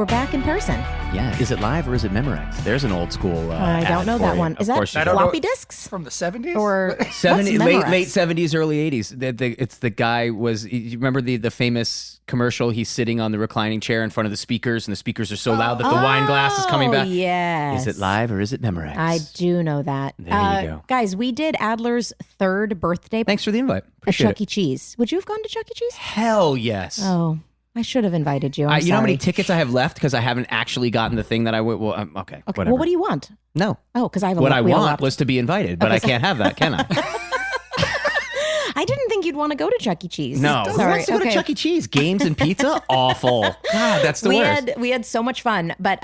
we're back in person. Yeah, is it live or is it Memorex? There's an old school. I don't know that one. Is that floppy disks from the 70s or 70s, late 70s, early 80s? It's the guy was. You remember the famous commercial? He's sitting on the reclining chair in front of the speakers, and the speakers are so loud that the wine glass is coming back. Yes. Is it live or is it Memorex? I do know that. There you go, guys. We did Adler's 3rd birthday. Thanks for the invite. At Chuck E. Cheese. Would you have gone to Chuck E. Cheese? Hell yes. Oh. I should have invited you. You know how many tickets I have left because I haven't actually gotten the thing that I would. Well, okay, whatever. Well, what do you want? No. Oh, because I have a What I want left. was to be invited, but I can't have that, can I? I didn't think you'd want to go to Chuck E. Cheese. No. Who wants to go to Chuck E. Cheese? Games and pizza? Awful. God, that's the worst. We had so much fun, but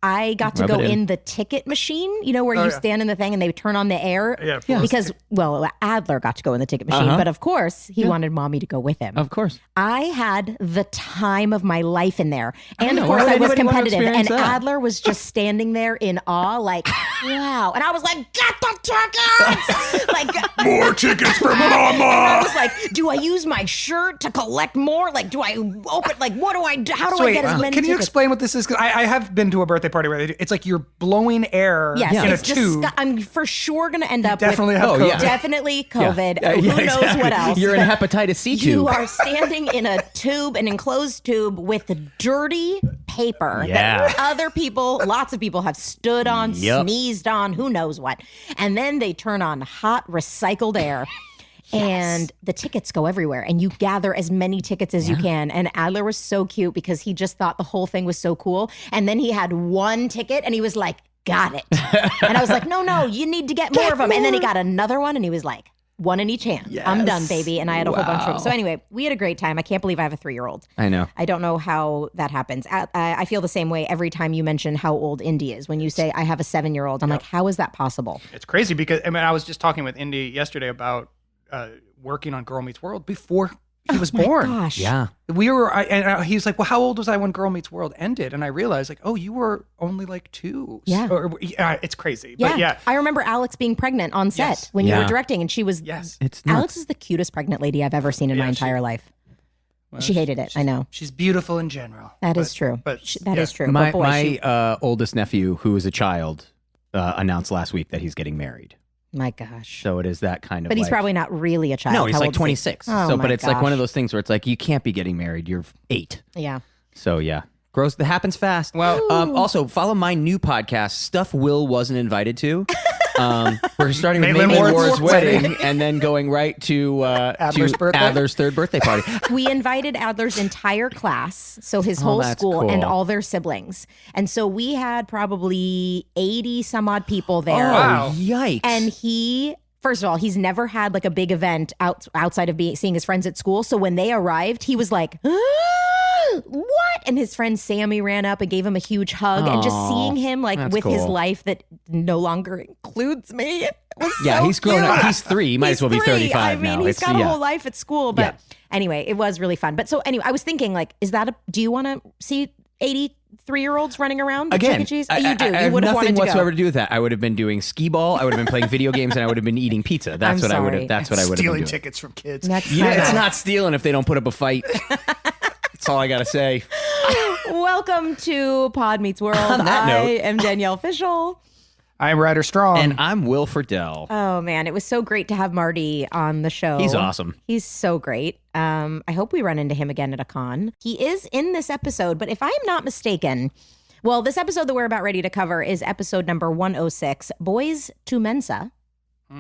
I got to go in the ticket machine, you know, where you stand in the thing and they turn on the air. Yeah, because, well, Adler got to go in the ticket machine, but of course, he wanted mommy to go with him. Of course. I had the time of my life in there. And of course, I was competitive. And Adler was just standing there in awe, like, wow. And I was like, get the tickets! Like, more tickets for mama! And I was like, do I use my shirt to collect more? Like, do I open, like, what do I do? How do I get as many tickets? Can you explain what this is? Because I have been to a birthday party where they do, it's like you're blowing air in a tube. I'm for sure going to end up definitely with have COVID. Definitely COVID. Who knows what else? You're in a hepatitis C tube. You are standing in a tube, an enclosed tube with dirty paper that other people, lots of people have stood on, sneezed on, who knows what. And then they turn on hot recycled air. And the tickets go everywhere and you gather as many tickets as you can. And Adler was so cute because he just thought the whole thing was so cool. And then he had one ticket and he was like, got it. And I was like, no, you need to get more of them. And then he got another one and he was like, one in each hand. Yes. I'm done, baby. And I had a whole bunch of them. So anyway, we had a great time. I can't believe I have a 3-year-old. I know. I don't know how that happens. I feel the same way every time you mention how old Indy is. When you say, I have a 7-year-old, I'm like, how is that possible? It's crazy because, I mean, I was just talking with Indy yesterday about working on Girl Meets World before he was born. Gosh. Yeah. We were, and he was like, well, how old was I when Girl Meets World ended? And I realized, like, oh, you were only like 2. Yeah. It's crazy. Yeah. But yeah. I remember Alex being pregnant on set when you were directing, and she was. Yes. It's Alex is the cutest pregnant lady I've ever seen in my entire life. Well, she hated it. I know. She's beautiful in general. That is true. But that is true. My, but boy, oldest nephew, who is a child, announced last week that he's getting married. My gosh. So it is that kind of. But he's probably not really a child. No, he's How like old is he? 26. Oh, but it's my like one of gosh. those things where it's like you can't be getting married. You're 8. Yeah. So yeah, gross. That happens fast. Well, also follow my new podcast, Stuff Will Wasn't Invited to. We're starting with Maitland Maitland Ward's Ward's wedding and then going right to Adler's birthday? Adler's 3rd birthday party. We invited Adler's entire class, so his whole that's school cool. and all their siblings. And so we had probably 80 some odd people there. Oh, wow. Yikes. And he, first of all, he's never had like a big event outside of seeing his friends at school. So when they arrived, he was like, what? And his friend Sammy ran up and gave him a huge hug. And just seeing him like with his cool. life that no longer includes me. It was Yeah, so he's grown cute. up. He's 3. He might as well be He's 3. 35 I mean, now. he's got a yeah. whole life at school. But anyway, it was really fun. But so anyway, I was thinking like, do you want to see 83-year-olds running around at Chuck Again, E. Cheese? I You do. I You have would have nothing wanted to whatsoever go. to do with that. I would have been doing skee ball. I would have been playing video games, and I would have been eating pizza. That's I'm what I would sorry. have. That's what I would have been stealing doing. tickets from kids. Next Yeah, time. it's not stealing if they don't put up a fight. That's all I gotta say. Welcome to Pod Meets World. On that I note. am Danielle Fishel. I am Ryder Strong. And I'm Will Friedle. Oh man, it was so great to have Marty on the show. He's awesome. He's so great. I hope we run into him again at a con. He is in this episode, but if I'm not mistaken, well, this episode that we're about ready to cover is episode number 106, Boys to Mensa.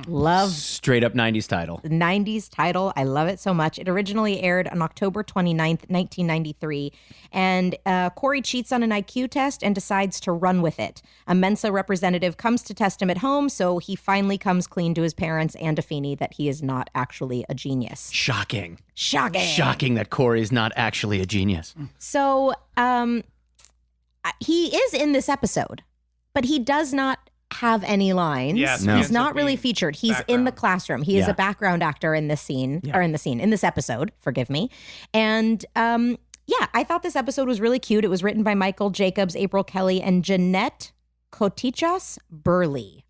Love Straight up 90s title. the 90s title. I love it so much. It originally aired on October 29th, 1993. And Cory cheats on an IQ test and decides to run with it. A Mensa representative comes to test him at home, so he finally comes clean to his parents and to Feeney that he is not actually a genius. Shocking. Shocking. Shocking that Cory is not actually a genius. So he is in this episode, but he does not have any lines. Yes, No. He's not really featured. He's in the classroom. He is Yeah. a background actor in this scene, or in this episode, forgive me. And I thought this episode was really cute. It was written by Michael Jacobs, April Kelly, and Jeanette Kotichas Burley.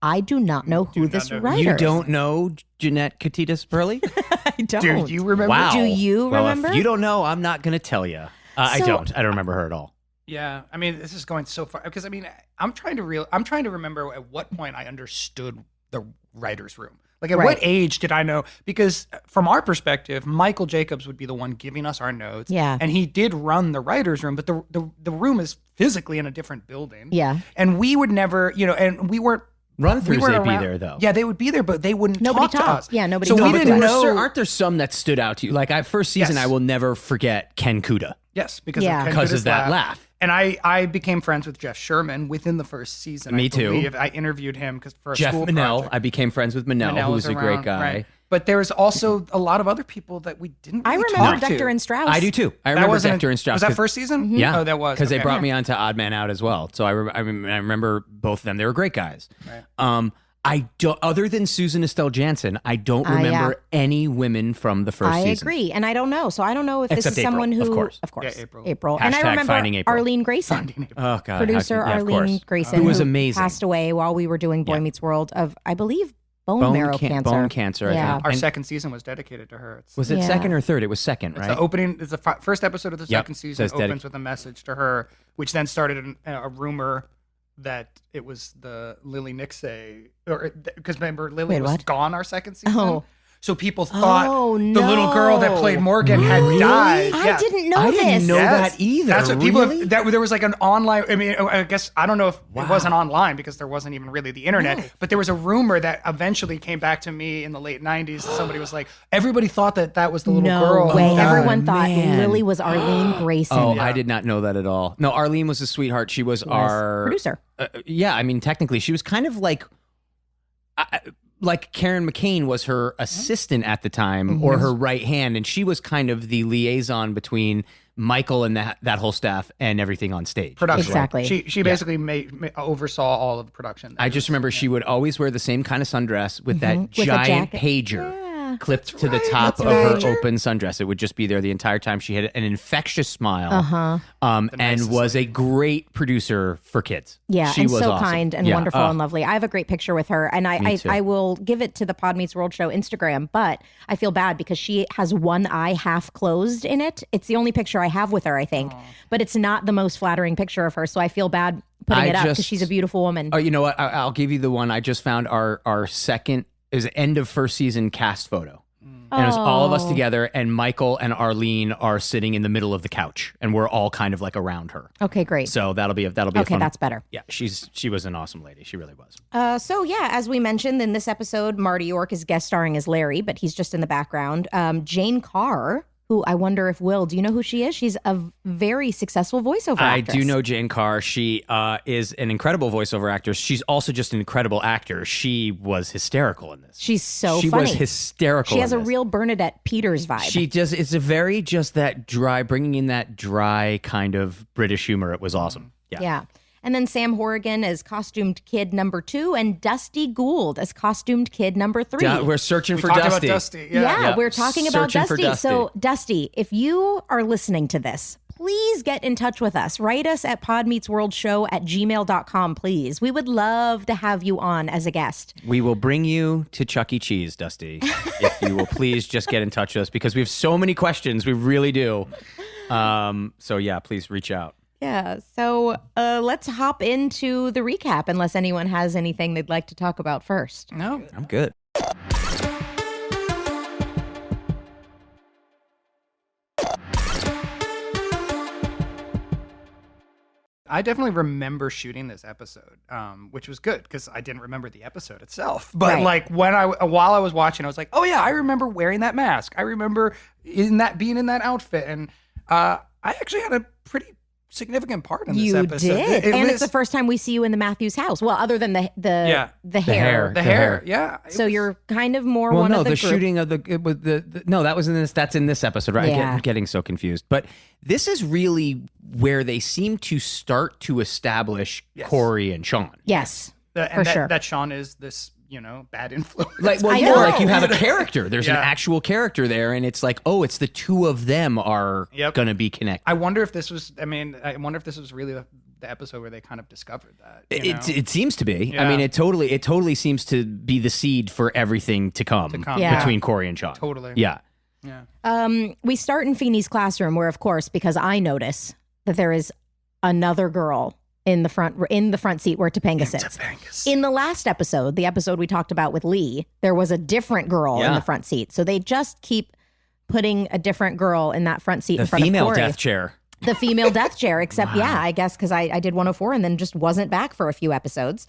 I do not know who this writer is. You don't know Jeanette Katitas Burley? I don't. Do you remember? Wow. Do you Well, remember? if you don't know, I'm not going to tell you. I So- don't. I don't remember her at all. Yeah, I mean, this is going so far because I mean, I'm trying to remember at what point I understood the writer's room. Like, at what age did I know? Because from our perspective, Michael Jacobs would be the one giving us our notes. Yeah. And he did run the writer's room, but the room is physically in a different building. Yeah. And we would never, and we weren't. Run-throughs, weren't they'd be around. there, though. Yeah, they would be there, but they wouldn't Nobody talk to us. Yeah, nobody So we talked to didn't us. know. Aren't there some that stood out to you? Like, first season, Yes. I will never forget Ken Kuda. Yes, because Yeah. of, Ken Because Kuda's of that laugh. And I became friends with Jeff Sherman within the first season. Me I too. believe. I interviewed him for a Jeff school Manel. project. I became friends with Manel, who was a great around, guy. right. But there's also a lot of other people that we didn't I really remember talk to. Dexter and Strauss. I do too. I That remember wasn't- Dexter and Strauss. Was that 'cause- first season? Yeah. Oh, that was. Because they okay. brought me on to Odd Man Out as well. So I remember both of them. They were great guys. Right. I don't, other than Susan Estelle Jansen, I don't remember any women from the first season. I agree, and I don't know. So I don't know if this Except is someone April, who, of course. Yeah, April. And I Hashtag remember Finding April. Arlene Grayson, Oh God, producer yeah, of Arlene course. Grayson, who was amazing. passed away while we were doing Boy Meets World of, I believe, bone marrow cancer. Bone cancer. I Yeah. think. Our And second season was dedicated to her. was it Yeah. second or third? It was second, right? The opening is the first episode of the Yep. second season. Says Opens with a message to her, which then started a rumor that it was the Lily Nixay, or because remember Lily Wait, was what? gone our second season. Oh. So people thought Oh, the little girl that played Morgan had Really? died. I Yeah. didn't know I this. didn't know Yes. that either. That's what people Really? that there was like an online. I mean, I guess I don't know if Wow. it wasn't online because there wasn't even really the internet. But there was a rumor that eventually came back to me in the late '90s. Somebody was like, everybody thought that was the little No girl. way. who died. Everyone thought man. Lily was Arlene Grayson. Oh, I did not know that at all. No, Arlene was a sweetheart. She was our producer. Yeah, I mean, technically, she was kind of like Karen McCain was her assistant at the time, or her right hand, and she was kind of the liaison between Michael and that whole staff and everything on stage. Production. Exactly. She basically oversaw all of the production. I just remember she would always wear the same kind of sundress with that With a giant jacket. pager. Yeah. Clipped to the top of her open sundress. It would just be there the entire time. She had an infectious smile, and nicest was a great producer for kids. Yeah, she and was so awesome. kind and Yeah. wonderful and lovely. I have a great picture with her, and Me too. I will give it to the Pod Meets World Show Instagram, but I feel bad because she has one eye half closed in it. It's the only picture I have with her, I think, but it's not the most flattering picture of her, so I feel bad putting it up because she's a beautiful woman. Oh, you know what? I'll give you the one. I just found our second, is end of first season cast photo. And it was all of us together, and Michael and Arlene are sitting in the middle of the couch, and we're all kind of like around her. Okay, great. So that'll be a Okay, fun. that's better. Yeah, she was an awesome lady. She really was. So yeah, as we mentioned in this episode, Marty York is guest starring as Larry, but he's just in the background. Jane Carr, who I wonder if do you know who she is? She's a very successful voiceover I actress. do know Jane Carr. She is an incredible voiceover actress. She's also just an incredible actor. She was hysterical in this. She's so She funny. was hysterical. She has in a this. real Bernadette Peters vibe. She just, it's a very just that dry, bringing in that dry kind of British humor. It was awesome. Yeah. And then Sam Horrigan as costumed kid number 2 and Dusty Gould as costumed kid number 3. We're searching for talked Dusty. about Dusty. Yeah, we're talking about Searching for Dusty. So, Dusty, if you are listening to this, please get in touch with us. Write us at podmeetsworldshow@gmail.com, please. We would love to have you on as a guest. We will bring you to Chuck E. Cheese, Dusty. If you will please just get in touch with us because we have so many questions. We really do. So yeah, please reach out. Yeah, so let's hop into the recap unless anyone has anything they'd like to talk about first. No. I'm good. I definitely remember shooting this episode, which was good because I didn't remember the episode itself. But Right. like while I was watching, I was like, oh yeah, I remember wearing that mask. I remember being in that outfit, and I actually had a pretty significant part in this You episode. did, It and was- it's the first time we see you in the Matthews house. Well, other than the hair. hair. the hair. Yeah. It So was- you're kind of more Well, one no, of the the group. shooting of no, that was in this. That's in this episode, right? Yeah. I'm getting so confused. But this is really where they seem to start to establish Yes. Cory and Shawn. Yes, and for that, sure. that Shawn is this bad influence. Like, well, I yeah, know. like you have a character. There's an Yeah. actual character there, and it's like, oh, it's the two of them are Yep. going to be connected. I wonder if this was. I wonder if this was really the episode where they kind of discovered that. you know? It seems to be. I Yeah. mean, it totally seems to be the seed for everything to come, Yeah. between Cory and Shawn. Totally. Yeah. Yeah. We start in Feeney's classroom where, of course, because I notice that there is another girl in the front seat where Topanga sits. In the last episode, the episode we talked about with Lee, there was a different girl in the front seat. So they just keep putting a different girl in that front seat in front of Cory. The female death chair. The female death chair, except I guess because I did 104 and then just wasn't back for a few episodes.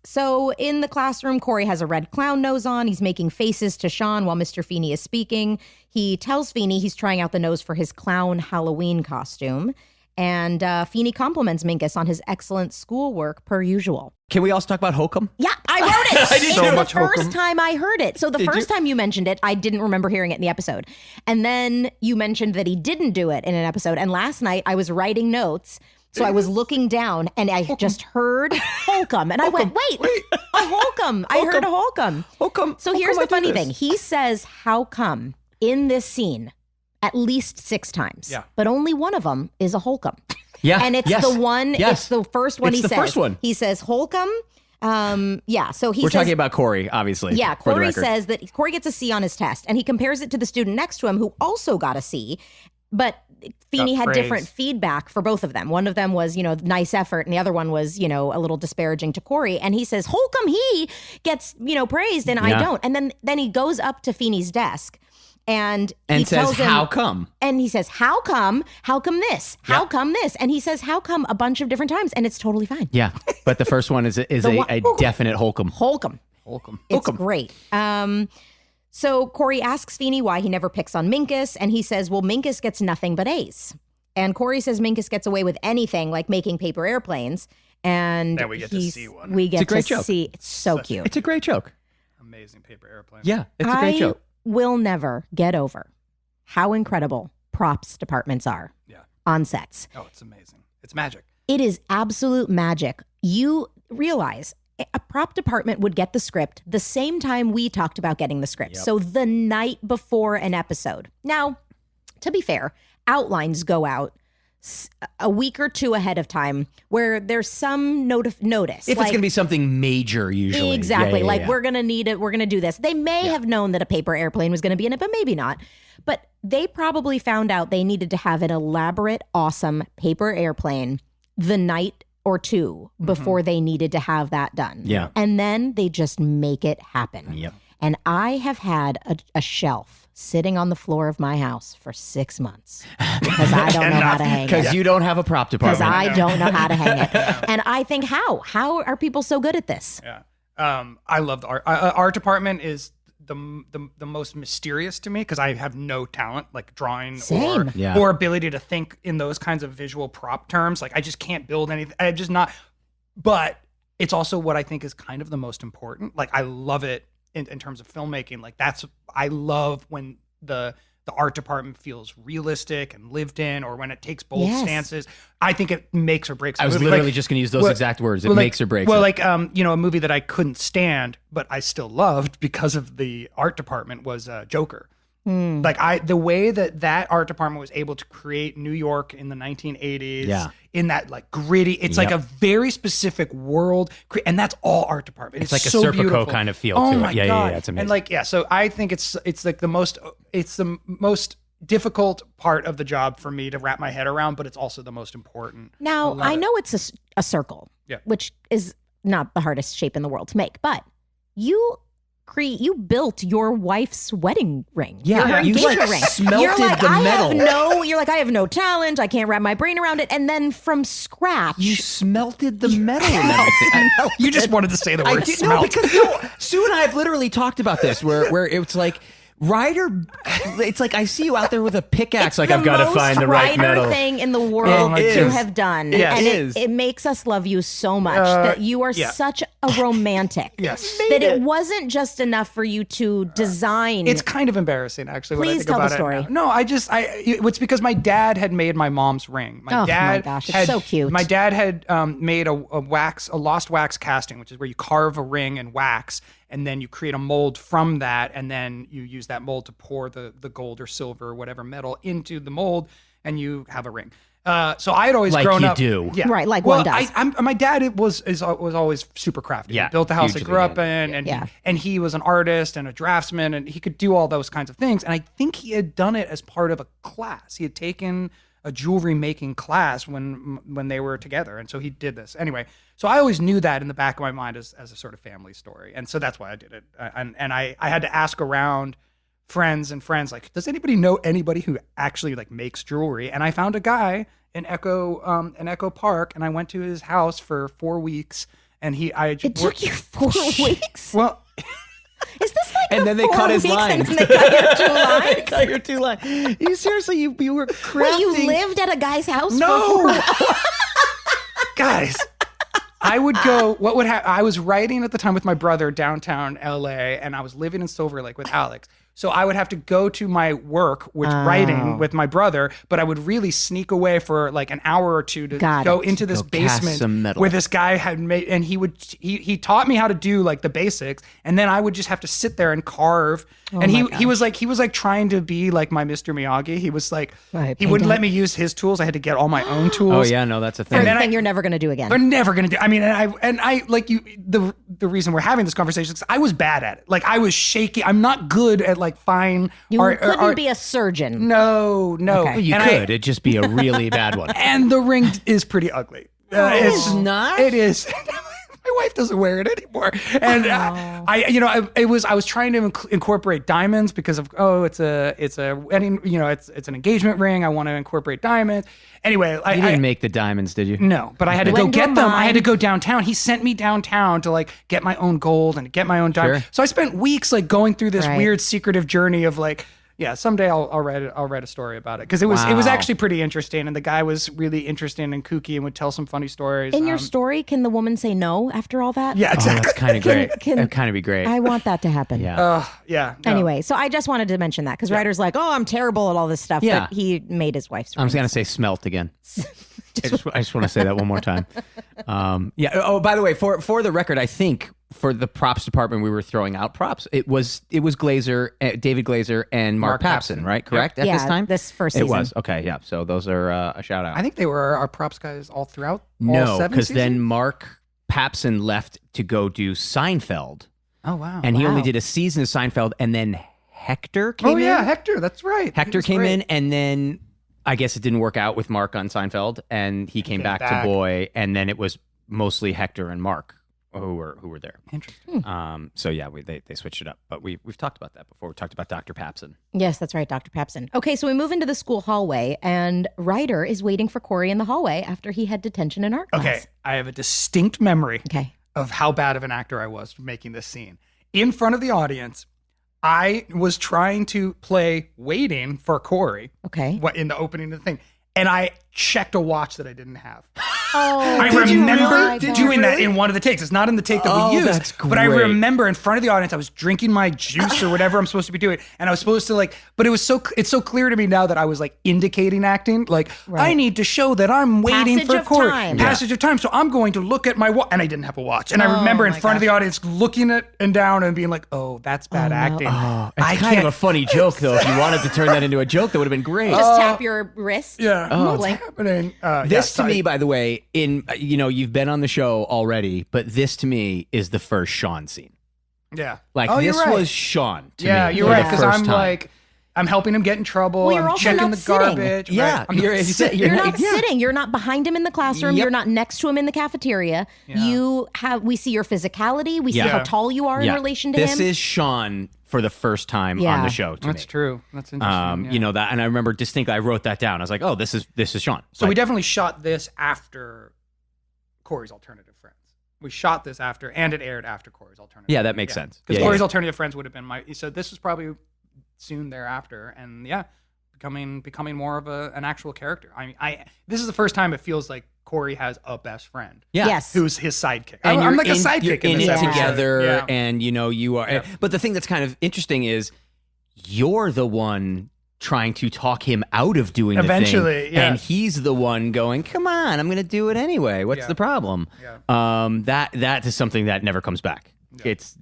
So in the classroom, Cory has a red clown nose on. He's making faces to Shawn while Mr. Feeney is speaking. He tells Feeney he's trying out the nose for his clown Halloween costume. And Feeney compliments Minkus on his excellent schoolwork per usual. Can we also talk about Holk-um? Yeah, I wrote it. I did so much the first Holk-um. time I heard it. So the first time you mentioned it, I didn't remember hearing it in the episode. And then you mentioned that he didn't do it in an episode. And last night I was writing notes. So I was looking down and I just heard Holk-um. And I went, wait, a Holk-um. I heard a Holk-um. Holk-um. So here's the funny thing. He says, how come in this scene at least 6 times. Yeah. But only one of them is a Holk-um. Yeah. And it's the one, it's the first one it's he the says. First one. He says Holk-um. So We're talking about Cory, obviously. Yeah, Cory says that Cory gets a C on his test, and he compares it to the student next to him who also got a C, but Feeney had different feedback for both of them. One of them was, nice effort, and the other one was, a little disparaging to Cory. And he says, Holk-um, he gets, praised, and I don't. And then he goes up to Feeney's desk. And he says, tells him, how come? And he says, how come this? How come this? And he says, how come a bunch of different times? And it's totally fine. Yeah. But the first one is a definite Holk-um. Holk-um. It's great. So Cory asks Feeney why he never picks on Minkus. And he says, well, Minkus gets nothing but A's. And Cory says Minkus gets away with anything like making paper airplanes. And then we get to see one. We get to joke. see. It's so cute. It's a great joke. Amazing paper airplane. Yeah, it's a great joke. Will never get over how incredible props departments are on sets. Oh, it's amazing. It's magic. It is absolute magic. You realize a prop department would get the script the same time we talked about getting the script. So the night before an episode. Now, to be fair, outlines go out a week or two ahead of time where there's some notice. If it's going to be something major, usually. Exactly. We're going to need it. We're going to do this. They may have known that a paper airplane was going to be in it, but maybe not. But they probably found out they needed to have an elaborate, awesome paper airplane the night or two before they needed to have that done. Yeah. And then they just make it happen. Yep. And I have had a shelf sitting on the floor of my house for 6 months because I don't know how to hang it. Because you don't have a prop department. Because I don't know how to hang it. And I think, how are people so good at this? Yeah. I love the art. Art department is the most mysterious to me because I have no talent like drawing or ability to think in those kinds of visual prop terms. Like I just can't build anything. I'm just not. But it's also what I think is kind of the most important. Like I love it. In terms of filmmaking, like I love when the art department feels realistic and lived in, or when it takes bold stances. I think it makes or breaks a movie. I was literally just going to use those exact words. It makes or breaks. Well, a movie that I couldn't stand, but I still loved because of the art department was Joker. The way that art department was able to create New York in the 1980s in that like gritty, it's like a very specific world, and that's all art department. It's like so a Serpico beautiful. kind of feel to it. My God. Yeah, it's amazing. And so I think it's like the most difficult part of the job for me to wrap my head around, but it's also the most important. Now, I know it's a circle, which is not the hardest shape in the world to make, but you built your wife's wedding ring. Yeah, her engagement ring. Smelted the metal. You're like, I have no talent. I can't wrap my brain around it. And then from scratch, you smelted the metal and everything. You just wanted to say the word smelt. No, because Sue and I have literally talked about this, where it's like. Ryder, it's like I see you out there with a pickaxe. Like I've got to find the right metal. Ryder thing in the world to have done, and it makes us love you so much that you are such a romantic. That it wasn't just enough for you to design. It's kind of embarrassing, actually. When I think tell about the story. It now. No, it's because my dad had made my mom's ring. My gosh, it's so cute. My dad had made a lost wax casting, which is where you carve a ring in wax. And then you create a mold from that, and then you use that mold to pour the gold or silver or whatever metal into the mold, and you have a ring. So I had always grown up. Right, like one does. My dad was always super crafty. Yeah, he built the house I grew up in, and he was an artist and a draftsman, and he could do all those kinds of things. And I think he had done it as part of a class. He had taken a jewelry making class when they were together, and so he did this anyway. So I always knew that in the back of my mind as a sort of family story, and so that's why I did it. And I had to ask around friends, like, does anybody know anybody who actually like makes jewelry? And I found a guy in Echo Park, and I went to his house for 4 weeks, and it took you 4 weeks. Well. Is this like and then they cut his lines? And then they cut your 2 lines? They cut your 2 lines. You seriously, you were crafting. Wait, you lived at a guy's house? No, for 4 weeks? guys. I would go. What would happen? I was writing at the time with my brother downtown LA, and I was living in Silver Lake with Alex. So I would have to go to my work, writing with my brother, but I would really sneak away for like an hour or two to go into this basement where this guy had made, and he taught me how to do like the basics, and then I would just have to sit there and carve. And he was like trying to be like my Mr. Miyagi. He was like, he wouldn't let me use his tools. I had to get all my own tools. Oh yeah, no, that's a thing. And thing you're never going to do again. They're never going to do. I mean, and I like you. The reason we're having this conversation is I was bad at it. Like I was shaky. I'm not good at like fine. You couldn't be a surgeon. No. Okay. Well, you could. It'd just be a really bad one. And the ring is pretty ugly. It's not. It is. My wife doesn't wear it anymore, and I was trying to incorporate diamonds because of it's an engagement ring. I want to incorporate diamonds. Anyway, you didn't make the diamonds, did you? No, but I had to go get them. I had to go downtown. He sent me downtown to like get my own gold and get my own diamond. Sure. So I spent weeks like going through this weird secretive journey of like. Yeah, someday I'll write a story about it because it was actually pretty interesting, and the guy was really interesting and kooky and would tell some funny stories. In your story, can the woman say no after all that? Yeah, exactly. That's kind of great. That'd kind of be great. I want that to happen. Yeah. Yeah. No. Anyway, so I just wanted to mention that because writers like, oh, I'm terrible at all this stuff. Yeah. But he made his wife's. I'm going to say smelt again. I just want to say that one more time. Yeah. Oh, by the way, for the record, I think for the props department, we were throwing out props. It was Glazer, David Glazer, and Mark Papson, right? Correct. At this time, this first season. It was okay. Yeah. So those are a shout out. I think they were our props guys all throughout. No, because then Mark Papson left to go do Seinfeld. Oh wow! And he only did a season of Seinfeld, and then Hector came in. Oh yeah, Hector. That's right. Hector came in, and then I guess it didn't work out with Mark on Seinfeld, and he came back to Boy, and then it was mostly Hector and Mark who were there. Interesting. So yeah, they switched it up, but we've talked about that before. We talked about Dr. Papson. Yes, that's right, Dr. Papson. Okay, so we move into the school hallway, and Ryder is waiting for Cory in the hallway after he had detention in art class. Okay, I have a distinct memory of how bad of an actor I was making this scene in front of the audience. I was trying to play waiting for Cory. Okay. In the opening of the thing. And I checked a watch that I didn't have. Oh, I remember doing that in one of the takes. It's not in the take that we used. That's great. But I remember in front of the audience, I was drinking my juice or whatever I'm supposed to be doing. And I was supposed to but it's so clear to me now that I was like indicating acting. Like, I need to show that I'm waiting for Cory. Passage of time. So I'm going to look at my watch. And I didn't have a watch. And I remember in front of the audience looking at and down and being like, oh, that's bad acting. It's kind of a funny joke, though. If you wanted to turn that into a joke, that would have been great. Just tap your wrist. Yeah. What's happening? This to me, by the way, you've been on the show already, but this to me is the first Shawn scene. Yeah. This was Shawn to me. Yeah, you're right. Because I'm helping him get in trouble. Well, you're I'm also checking not the garbage. Sitting. Yeah. Right? You're not sitting. You're not behind him in the classroom. Yep. You're not next to him in the cafeteria. Yeah. We see your physicality. We see how tall you are in relation to him. This is Shawn for the first time on the show to That's me. true. That's interesting. You know that, and I remember distinctly I wrote that down. I was like, oh, this is Shawn. So we definitely shot this after Cory's Alternative Friends. We shot this after, and it aired after Cory's Alternative Friends. Yeah, that makes sense. Because Cory's Alternative Friends would have been so this was probably soon thereafter, and becoming more of an actual character. I mean, this is the first time it feels like Cory has a best friend. Yeah. Yes. Who's his sidekick. And I'm like a sidekick you're in it this together, and you are. Yeah. But the thing that's kind of interesting is you're the one trying to talk him out of doing eventually, the thing, and he's the one going, "Come on, I'm going to do it anyway. What's the problem?" Yeah. That is something that never comes back.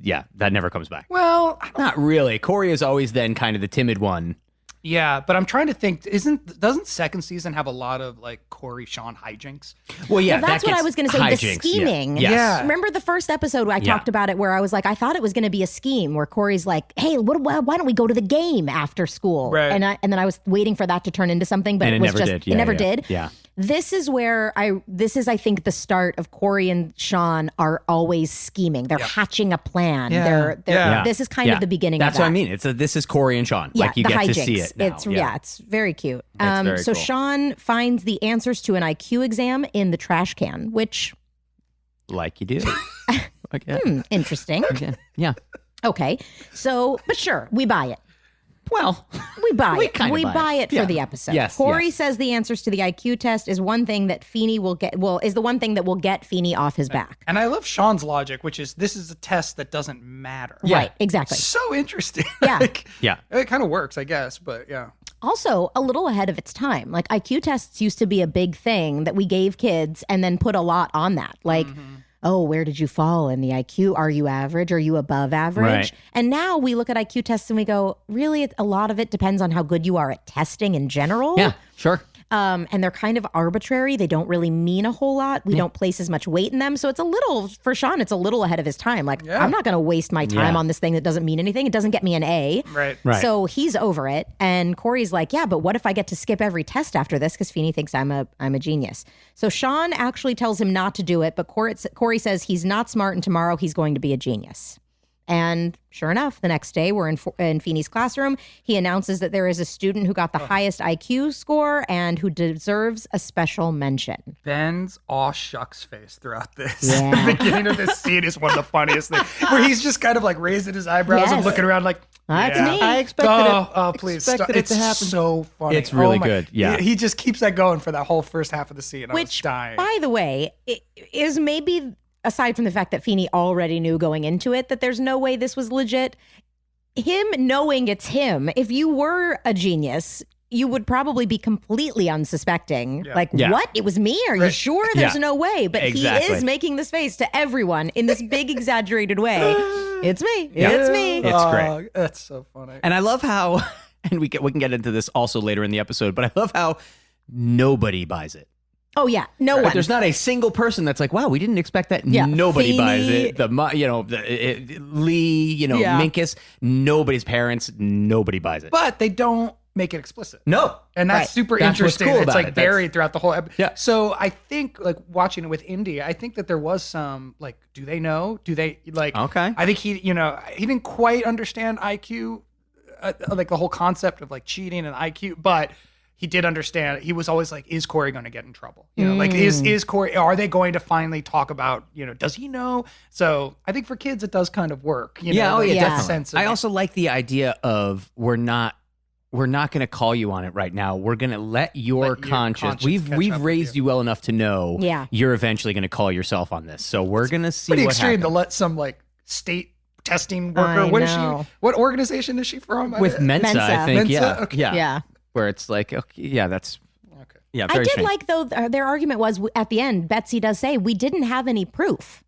Yeah. That never comes back. Well, not really. Cory is always then kind of the timid one. Yeah, but I'm trying to think. Doesn't second season have a lot of like Cory Shawn hijinks? Well, yeah, Well, that's what I was going to say. hijinks, The scheming. Yeah. Yes. Remember the first episode where I talked about it, where I was like, I thought it was going to be a scheme where Cory's like, "Hey, why don't we go to the game after school?" Right. And then I was waiting for that to turn into something, but And it was never just did. it never did. Yeah. This is I think the start of Cory and Shawn are always scheming. They're hatching a plan. Yeah. This is kind of the beginning That's of that. what I mean. This is Cory and Shawn. Yeah, like you the get hijinks. to see it now. It's very cute. It's very so cool. Shawn finds the answers to an IQ exam in the trash can, which Like you do. Okay. interesting. Okay. Yeah. Okay. So, but sure, we buy it. Well, We buy We it. kinda We buy buy it. it Yeah. for the episode. Yes, Cory yes. says the answers to the IQ test is one thing that Feeney will get. Well, is the one thing that will get Feeney off his back. And I love Shawn's logic, which is this is a test that doesn't matter. Yeah. Right. Exactly. So interesting. Yeah. Like, yeah. it kind of works, I guess, but yeah. Also, a little ahead of its time. Like IQ tests used to be a big thing that we gave kids and then put a lot on that. Like, oh, where did you fall in the IQ? Are you average? Are you above average? Right. And now we look at IQ tests and we go, really, a lot of it depends on how good you are at testing in general. Yeah. Sure. And they're kind of arbitrary. They don't really mean a whole lot. We don't place as much weight in them. So it's a little, for Shawn, it's a little ahead of his time. Like, I'm not going to waste my time on this thing that doesn't mean anything. It doesn't get me an A. Right. So he's over it. And Cory's like, yeah, but what if I get to skip every test after this? Because Feeney thinks I'm a genius. So Shawn actually tells him not to do it. But Cory says he's not smart and tomorrow he's going to be a genius. And sure enough, the next day we're in Feeney's classroom. He announces that there is a student who got the highest IQ score and who deserves a special mention. Ben's aw shucks face throughout this. Yeah. The beginning of this scene is one of the funniest things, where he's just kind of like raising his eyebrows and Yes. looking around like, That's yeah. me. I expected it. Oh, please stop. expected it It's to happen. so funny. It's really my- good. Yeah. He just keeps that going for that whole first half of the scene. I was Which, dying. by the way, is maybe, aside from the fact that Feeney already knew going into it that there's no way this was legit, him knowing it's him, if you were a genius, you would probably be completely unsuspecting. Yeah. Like, Yeah. what? It was me? Are you sure? There's Yeah. no way. But he Exactly. is making this face to everyone in this big exaggerated way. It's me. It's me. It's great. That's so funny. And I love how, and we can get into this also later in the episode, but I love how nobody buys it. Oh, yeah. No Like, one. there's not a single person that's like, wow, we didn't expect that. Yeah. Nobody buys Feeney. it. Lee, Yeah. Minkus, nobody's parents, nobody buys it. But they don't make it explicit. No. And that's Right. super That's what's interesting. cool It's about like it. That's- buried throughout the whole episode. Yeah. So I think like watching it with Indy, I think that there was some like, do they know? Do they like? Okay. I think he didn't quite understand IQ, like the whole concept of like cheating and IQ, but he did understand. He was always like, is Cory going to get in trouble? Like is Cory? Are they going to finally talk about? Does he know? So I think for kids it does kind of work. Yeah, know, oh like, yeah, Yeah. that definitely. sense of, I also like the idea of we're not going to call you on it right now. We're going to let your conscience. We've catch up with raised you well enough to know Yeah. you're eventually going to call yourself on this. So we're going to see pretty what extreme happens. to let some like state testing worker. I What is know. she? What organization is she from? With Mensa, Mensa. I think. Mensa? Yeah. Okay. Yeah. Yeah. Where it's like, okay, yeah, that's Okay. yeah. I Very did strange. like, though, their argument was at the end, Betsy does say, we didn't have any proof.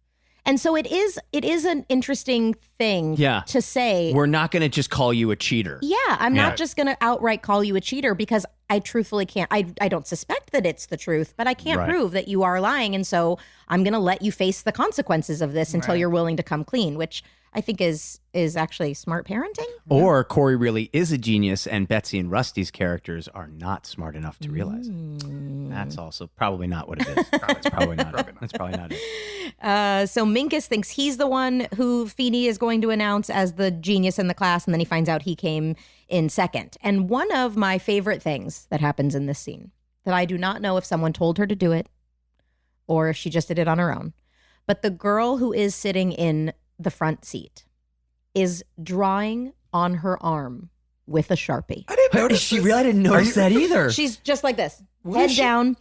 And so it is an interesting thing Yeah. to say, We're not going to just call you a cheater. yeah, I'm Yeah. not just going to outright call you a cheater because I truthfully can't. I don't suspect that it's the truth, but I can't Right. prove that you are lying. And so I'm going to let you face the consequences of this until you're willing to come clean, which I think is actually smart parenting. Or Cory really is a genius, and Betsy and Rusty's characters are not smart enough to realize it. That's also probably not what it is. That's probably not it. That's probably not it. So Minkus thinks he's the one who Feeney is going to announce as the genius in the class, and then he finds out he came in second. And one of my favorite things that happens in this scene, that I do not know if someone told her to do it or if she just did it on her own, but the girl who is sitting in the front seat is drawing on her arm with a Sharpie. I didn't notice. She really didn't notice that either. She's just like this, What head is she- down,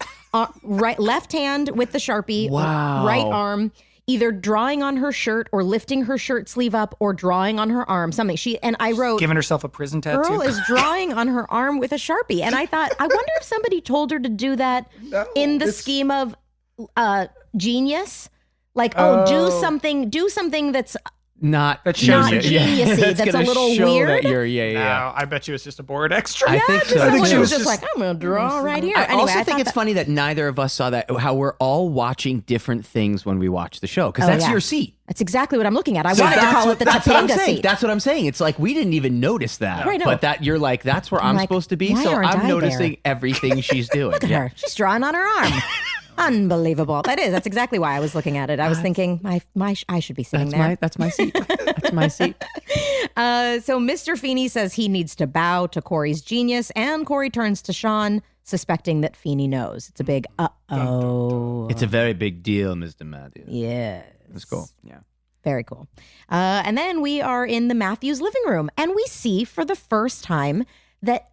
right left hand with the Sharpie, Wow. right arm, either drawing on her shirt or lifting her shirt sleeve up or drawing on her arm, something. I wrote, Giving herself a prison tattoo. Earl is drawing on her arm with a Sharpie. And I thought, I wonder if somebody told her to do that No, in the it's- scheme of genius. Like, do something that's not That shows Not it. geniusy. That's a gonna little show weird. That you're, No, I bet you it's just a board extra. I think so. I think too. she was just like, I'm going to draw right here. I Anyway, also I think thought it's funny that neither of us saw that, how we're all watching different things when we watch the show, because that's yeah. your seat. That's exactly what I'm looking at. I So wanted to that's call what- it the that's what I'm Topanga saying. seat. That's what I'm saying. It's like we didn't even notice that. Right, no. But that you're like, that's where I'm like, supposed to be. why So aren't I'm I noticing there? everything she's doing. Look at her. She's drawing on her arm. Unbelievable. That's exactly why I was looking at it. I was thinking, I should be sitting there. That's my seat. That's my seat. So Mr. Feeney says he needs to bow to Cory's genius, and Cory turns to Shawn, suspecting that Feeney knows. It's a big uh-oh. It's a very big deal, Mr. Matthews. Yeah. That's cool. Yeah. Very cool. And then we are in the Matthews living room, and we see for the first time that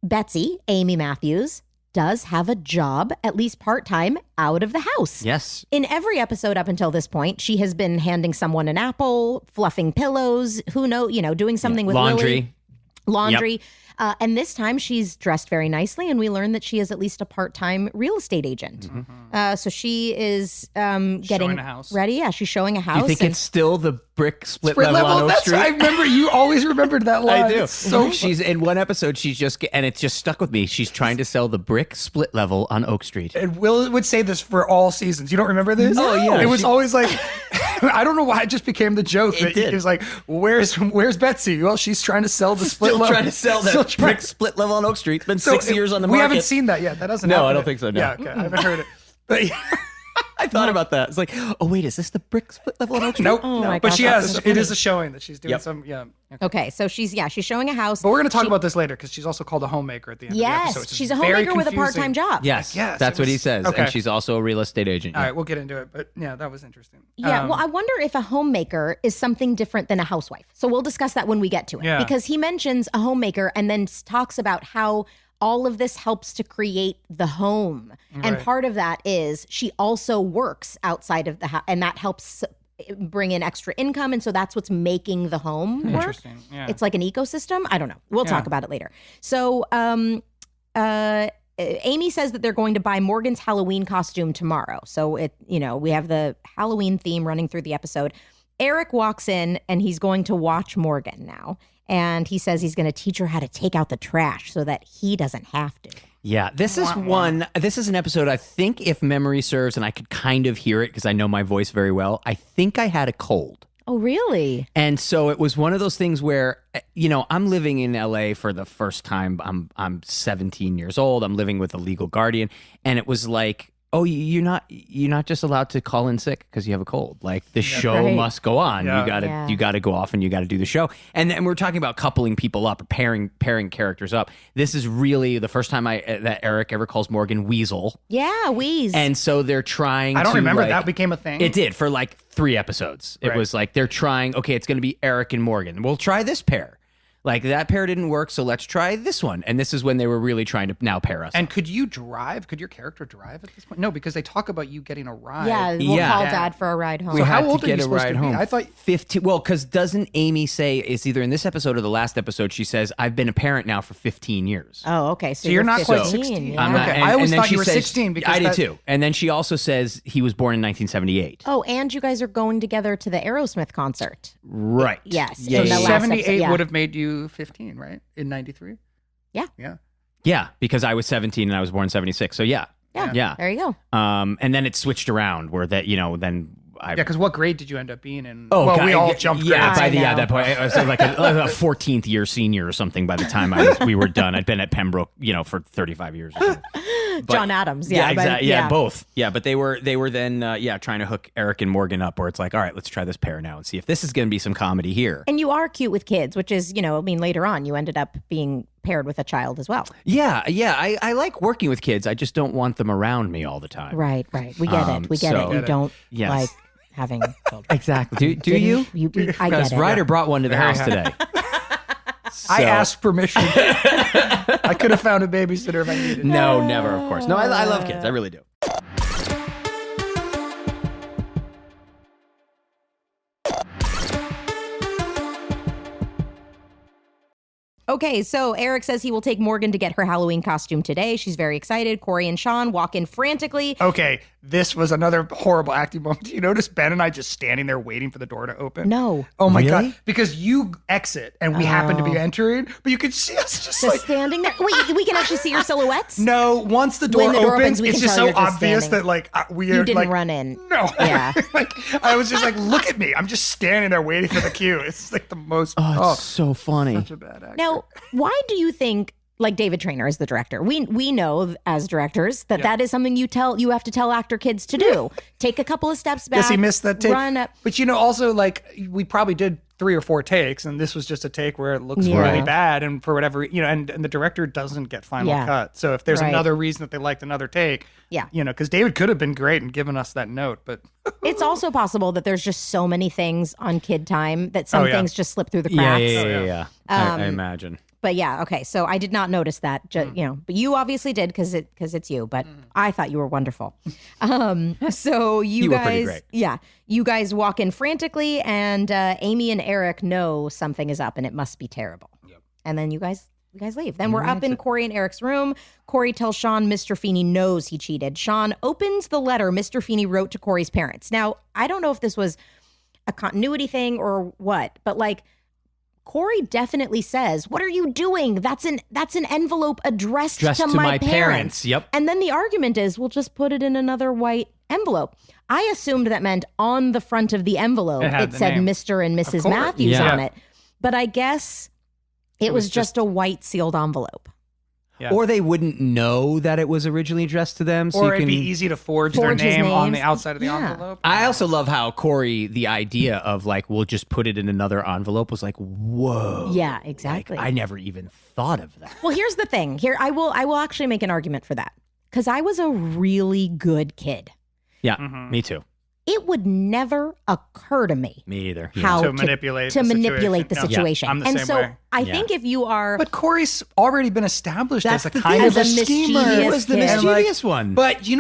Betsy, Amy Matthews, does have a job, at least part-time, out of the house. Yes. In every episode up until this point, she has been handing someone an apple, fluffing pillows, doing something with Laundry. Laundry. And this time she's dressed very nicely, and we learn that she is at least a part-time real estate agent. So she is getting Showing a house. ready. Yeah, she's showing a house. Do you think and- it's still the brick split Split level on level. Oak That's Street? I remember you always remembered that line. I do. It's so She's in one episode. She's just and it's just stuck with me. She's trying to sell the brick split level on Oak Street. And Will would say this for all seasons. You don't remember this? Oh, yeah. It was always like, I don't know why it just became the joke. It did. It was like, where's Betsy? Well, she's trying to sell the split Still level. trying to sell Still that trying- brick split level on Oak Street. It's been So 6 years on the we market. haven't seen that yet. That doesn't No, happen. I don't think so, no. Yeah, okay. I haven't heard it. But yeah. I thought about that. It's like, oh wait, is this the brick split level on Oak Street? Nope. Oh my But gosh, she that's has. so It funny. is a showing that she's doing Yep. some. Yeah. Okay, so she's showing a house. But we're going to talk about this later because she's also called a homemaker at the end of the episode. Yes, which is she's a very homemaker with a confusing. part-time job. Yes, Yes, that's it what he was- says. okay. And she's also a real estate agent. All right, we'll get into it. But yeah, that was interesting. Yeah, well, I wonder if a homemaker is something different than a housewife. So we'll discuss that when we get to it. Yeah. Because he mentions a homemaker and then talks about how all of this helps to create the home. And Right. part of that is she also works outside of the house, and that helps bring in extra income. And so that's what's making the home work. Interesting. Yeah. It's like an ecosystem. I don't know. We'll talk Yeah. about it later. So, Amy says that they're going to buy Morgan's Halloween costume tomorrow. So we have the Halloween theme running through the episode. Eric walks in and he's going to watch Morgan now. And he says he's going to teach her how to take out the trash so that he doesn't have to. Yeah, this is an episode, I think, if memory serves, and I could kind of hear it because I know my voice very well, I think I had a cold. Oh, really? And so it was one of those things where, I'm living in LA for the first time. I'm 17 years old. I'm living with a legal guardian. And it was like, oh, you're not just allowed to call in sick because you have a cold. Like the show Right. must go on. Yeah. You gotta go off and you gotta do the show. And then we're talking about coupling people up or pairing characters up. This is really the first time that Eric ever calls Morgan Weasel. Yeah, Wheeze. And so they're trying I don't to, remember like, that became a thing. It did for like 3 episodes. It Right. was like they're trying, okay, it's going to be Eric and Morgan. We'll try this pair. Like that pair didn't work, so let's try this one. And this is when they were really trying to now pair us. And up. could you drive? Could your character drive at this point? No, because they talk about you getting a ride. yeah, we'll Yeah. call Yeah. Dad for a ride home. we how had old to are get you a supposed ride to be? home. I thought- 15. Well, because doesn't Amy say it's either in this episode or the last episode? She says I've been a parent now for 15 years. Oh, okay. So you're not quite 15, 16. Yeah. I'm not- Okay. and- I always and then thought she you were says- 16 because I did that- too. And then she also says he was born in 1978. Oh, and you guys are going together to the Aerosmith concert. Right. Yes, Yeah. in the yeah, last yeah. 78 episode, yeah. would have made you 15, right? In 93? Yeah. Yeah. Yeah, because I was 17 and I was born in 76. So yeah. Yeah. Yeah. There you go. And then it switched around where that, then I. Yeah, because what grade did you end up being in? Oh, well, God, we all jumped yeah, grades. by I the know. that point, I was like a 14th year senior or something by the time we were done. I'd been at Pembroke, for 35 years. Or something. But- John Adams. Yeah. but- exactly. Yeah, both. Yeah, but they were then trying to hook Eric and Morgan up, where it's like, all right, let's try this pair now and see if this is going to be some comedy here. And you are cute with kids, which is, later on you ended up being paired with a child as well. Yeah. I like working with kids. I just don't want them around me all the time. Right. We get it. We get so- it. You don't Yes. like having children. Exactly. Do you? I get Because it. Ryder brought one to the Very house happy. today. I So- asked permission. I could have found a babysitter if I needed. No, never, of course. No, I love kids. I really do. Okay, so Eric says he will take Morgan to get her Halloween costume today. She's very excited. Cory and Shawn walk in frantically. Okay, this was another horrible acting moment. Do you notice Ben and I just standing there waiting for the door to open? No. Oh my Really? God. Because you exit and we happen to be entering, but you could see us just like standing there. Wait, we can actually see your silhouettes? No, once the door When the door opens, opens, we it's can just tell so you're just obvious standing. that like we You are didn't like run in. No. Yeah. Like I was just like, look at me. I'm just standing there waiting for the cue. It's like the most Oh, it's so funny. such a bad actor. Now, why do you think, like David Trainer is the director? We know as directors that is something you have to tell actor kids to do. Take a couple of steps back. Guess he missed that take. Run up. But also like we probably did 3 or 4 takes, and this was just a take where it looks Yeah. really bad, and for whatever and the director doesn't get final cut. So if there's Right. another reason that they liked another take, Yeah. because David could have been great and given us that note, but It's also possible that there's just so many things on kid time that some Oh, yeah. things just slip through the Yeah, cracks. yeah. I imagine. But yeah, okay. So I did not notice that, but you obviously did because it's you. But I thought you were wonderful. So you were guys, pretty great. yeah, you guys walk in frantically, and Amy and Eric know something is up, and it must be terrible. Yep. And then you guys leave. Then we're up in Cory and Eric's room. Cory tells Shawn Mr. Feeney knows he cheated. Shawn opens the letter Mr. Feeney wrote to Cory's parents. Now I don't know if this was a continuity thing or what, but like. Cory definitely says, "What are you doing? That's an envelope addressed to my parents." Yep. And then the argument is, we'll just put it in another white envelope. I assumed that meant on the front of the envelope It had it the said name. Mr. and Mrs. course. Matthews Yeah. on it. But I guess it was just a white sealed envelope. Yeah. Or they wouldn't know that it was originally addressed to them. So or you it'd can be easy to forge their Forge his name on names. the outside of the Yeah. envelope. I also love how Cory, the idea of like, we'll just put it in another envelope was like, whoa. Yeah, exactly. I never even thought of that. Well, here's the thing. Here, I will actually make an argument for that because I was a really good kid. Yeah, Mm-hmm. me too. It would never occur to me Me either. how To manipulate to the manipulate the situation. situation. Yeah, I'm the and same so way. I Yeah. think if you are But Cory's already been established That's as a the kind thing, of a as a schemer. mischievous He was the kid. And, like, mischievous one. But I don't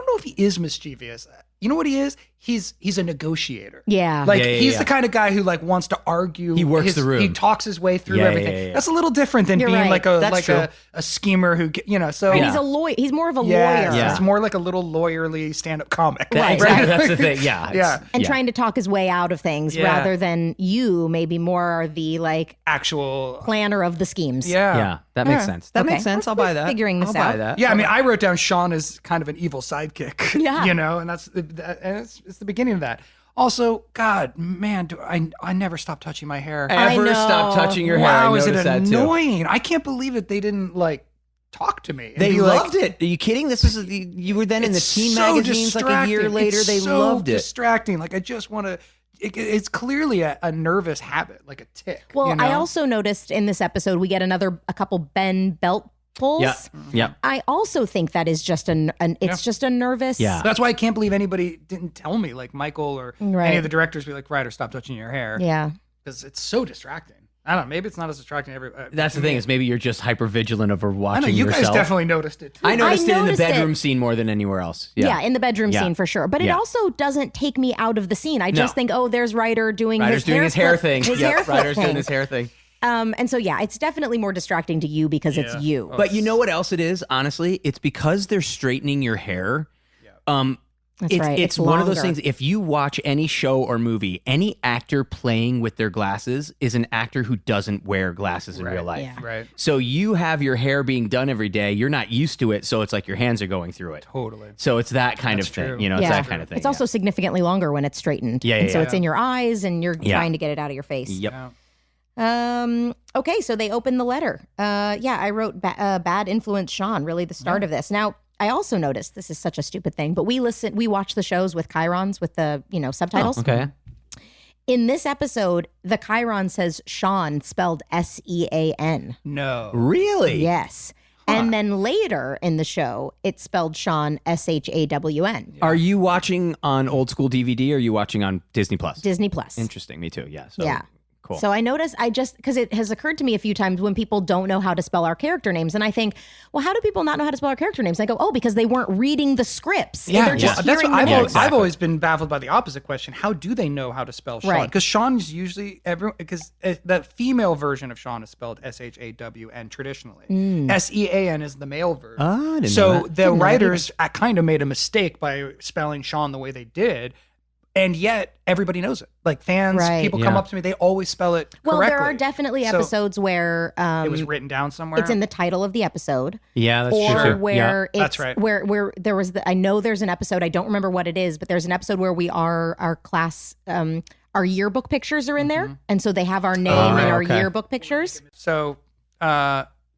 know if he is mischievous. You know what he is? He's a negotiator. Yeah. Like Yeah, yeah, he's yeah. the kind of guy who like wants to argue. He works the room. He talks his way through Yeah, yeah, everything. yeah, yeah. That's a little different than You're being right. like a That's true. a schemer who So and Yeah. he's a lawyer. He's more of a yeah, lawyer. Yeah. it's more like a little lawyerly stand-up comic. Right. Exactly. That's the thing. Yeah. it's- Yeah. And trying to talk his way out of things Yeah. rather than you maybe more are the like Actual. planner of the schemes. Yeah, that makes sense. That Okay. makes sense. I'll buy that. Figuring this I'll buy out. that. Yeah, I mean, I wrote down Shawn as kind of an evil sidekick. Yeah. And it's the beginning of that. Also, God, man, I never stopped touching my hair. Ever know. stop touching your hair? Wow, I is it noticed that too. annoying? I can't believe that they didn't like talk to me. and They be like, loved it. Are you kidding? You were then in the It's teen so magazines like a year distracting. later. It's They so loved it. Distracting. Like I just want to. It's clearly a nervous habit, like a tick. Well, you know? I also noticed in this episode we get a couple Ben belt pulls. Yeah. Yeah. I also think that is just it's just a nervous. Yeah. That's why I can't believe anybody didn't tell me, like Michael or Right. any of the directors, be like, "Ryder, stop touching your hair," Yeah. because it's so distracting. I don't know. Maybe it's not as distracting. That's the thing is maybe you're just hyper vigilant over I know watching you yourself. guys definitely noticed it too. I noticed it in the noticed it. bedroom scene more than anywhere else. Yeah, in the bedroom Yeah. scene for sure. But it Yeah. also doesn't take me out of the scene. I just No. think, oh, there's Ryder doing Ryder's doing his hair thing. His Yep, hair flip Ryder's thing. doing his hair thing. And so yeah, it's definitely more distracting to you because it's you. But you know what else it is? Honestly, it's because they're straightening your hair. That's right. It's one of those longer. things. If you watch any show or movie, any actor playing with their glasses is an actor who doesn't wear glasses in real life. Yeah. Right. So you have your hair being done every day. You're not used to it, so it's like your hands are going through it. Totally. So it's that kind That's of thing. true. You know, it's Yeah. that kind of thing. It's also significantly longer when it's straightened. Yeah, And yeah, so yeah. it's in your eyes and you're Yeah. trying to get it out of your face. Yep. Okay, so they open the letter. I wrote bad influence Shawn, really the start of this. Now, I also noticed this is such a stupid thing, but we watch the shows with chyrons with the, subtitles. Okay. In this episode, the chyron says Shawn spelled Sean. No. Really? Yes. And then later in the show, it's spelled Shawn Shawn. Are you watching on old school DVD or are you watching on Disney Plus? Disney Plus. Interesting. Me too. Yeah. So Yeah. Cool. So I noticed, because it has occurred to me a few times when people don't know how to spell our character names. And I think, well, how do people not know how to spell our character names? And I go, oh, because they weren't reading the scripts. They're just That's hearing what the names. I've always been baffled by the opposite question. How do they know how to spell Shawn? Right. Because Shawn's usually because the female version of Shawn is spelled Shawn traditionally. Sean is the male version. Oh, I didn't know so that. the writers kind of made a mistake by spelling Shawn the way they did. And yet everybody knows it. Like fans, people come up to me, they always spell it correctly. Well, there are definitely episodes where it was written down somewhere. it's in the title of the episode. Yeah, that's or true. where it's That's right. where there was I know there's an episode, I don't remember what it is, but there's an episode where our class our yearbook pictures are in there, and so they have our name and our yearbook pictures. So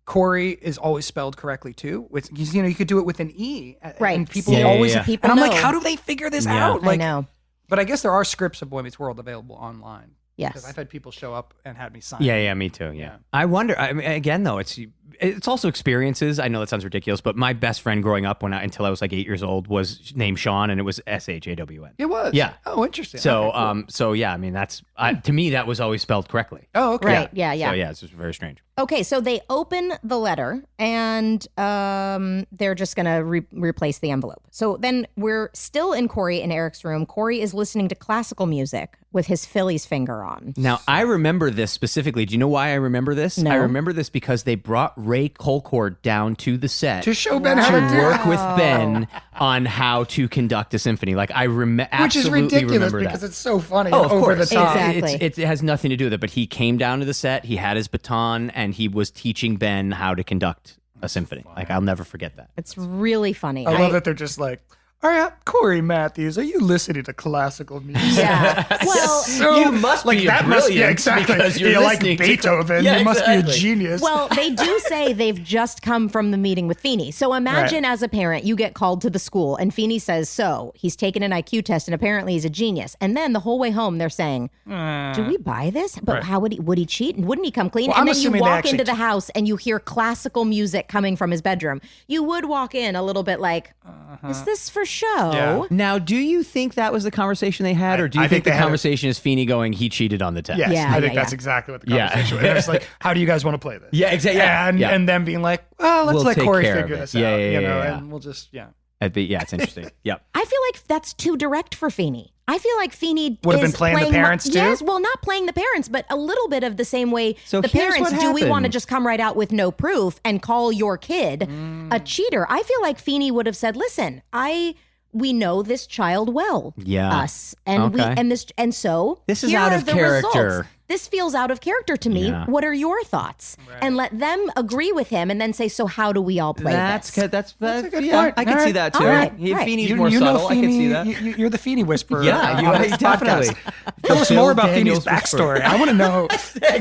Cory is always spelled correctly too. You could do it with an E. Right. And people See, always people and I'm like, know. how do they figure this out? Like, I know. But I guess there are scripts of Boy Meets World available online. Yes. Because I've had people show up and had me sign. Yeah, me too. Yeah. I wonder. I mean, again, though, it's also experiences. I know that sounds ridiculous, but my best friend growing up until I was like 8 years old was named Shawn, and it was Shawn. It was. Yeah. Oh, interesting. So, Okay, cool. so yeah. I mean, that's to me that was always spelled correctly. Oh, okay. Right. Yeah. So yeah, it's just very strange. Okay, so they open the letter and they're just going to replace the envelope. So then we're still in Cory and Eric's room. Cory is listening to classical music with his Phillies finger on. Now, I remember this specifically. Do you know why I remember this? No. I remember this because they brought Ray Colcord down to the set To show Ben how to do work with Ben on how to conduct a symphony. Like I Which is absolutely ridiculous remember because that. it's so funny Oh, and of over course. the top. Exactly. It has nothing to do with it, but he came down to the set, he had his baton, and he was teaching Ben how to conduct a symphony. Like, I'll never forget that. It's really funny. I love that they're just like, all right, Cory Matthews, are you listening to classical music? Yeah. Well, So, You must be that must be brilliant exactly. because you're like listening to- Beethoven. Yeah, you must be a exactly. genius. well, they do say they've just come from the meeting with Feeney. So imagine as a parent, you get called to the school and Feeney says, so he's taken an IQ test and apparently he's a genius. And then the whole way home, they're saying, do we buy this? But how would he cheat? And wouldn't he come clean? Well, and I'm then you assuming they walk actually into the house and you hear classical music coming from his bedroom. You would walk in a little bit like, is this for show? Yeah. Now, do you think that was the conversation they had, or do you I think think they the had conversation is Feeney going, he cheated on the test? yes, Yeah, I think yeah, that's yeah. exactly what the Yeah. conversation was. It's like, how do you guys want to play this? Yeah, exactly. And them being like, well, let's We'll let take Cory care of figure it. this Yeah, out. yeah, you know, yeah. and we'll just, It's interesting. Yep. I feel like that's too direct for Feeney. I feel like Feeney Would have been is playing the parents, too? Yes, well, not playing the parents, but a little bit of the same way So the here's parents. what Do we want to happened. just come right out with no proof and call your kid a cheater? I feel like Feeney would have said, "Listen, we know this child well, Yeah. us, and Okay. so This is here out are of the character. results. This feels out of character to me. Yeah. What are your thoughts?" And let them agree with him, and then say, "So how do we all play That's this?" good. That's a good yeah, point. I can All see right. that too. All right. He- Right. Feeney's you more know subtle. I can Feeney, see that. You're the Feeney whisperer. Yeah, on you- this definitely. podcast. Tell us more about Feeney's Daniel's whisperer. backstory. I want to know.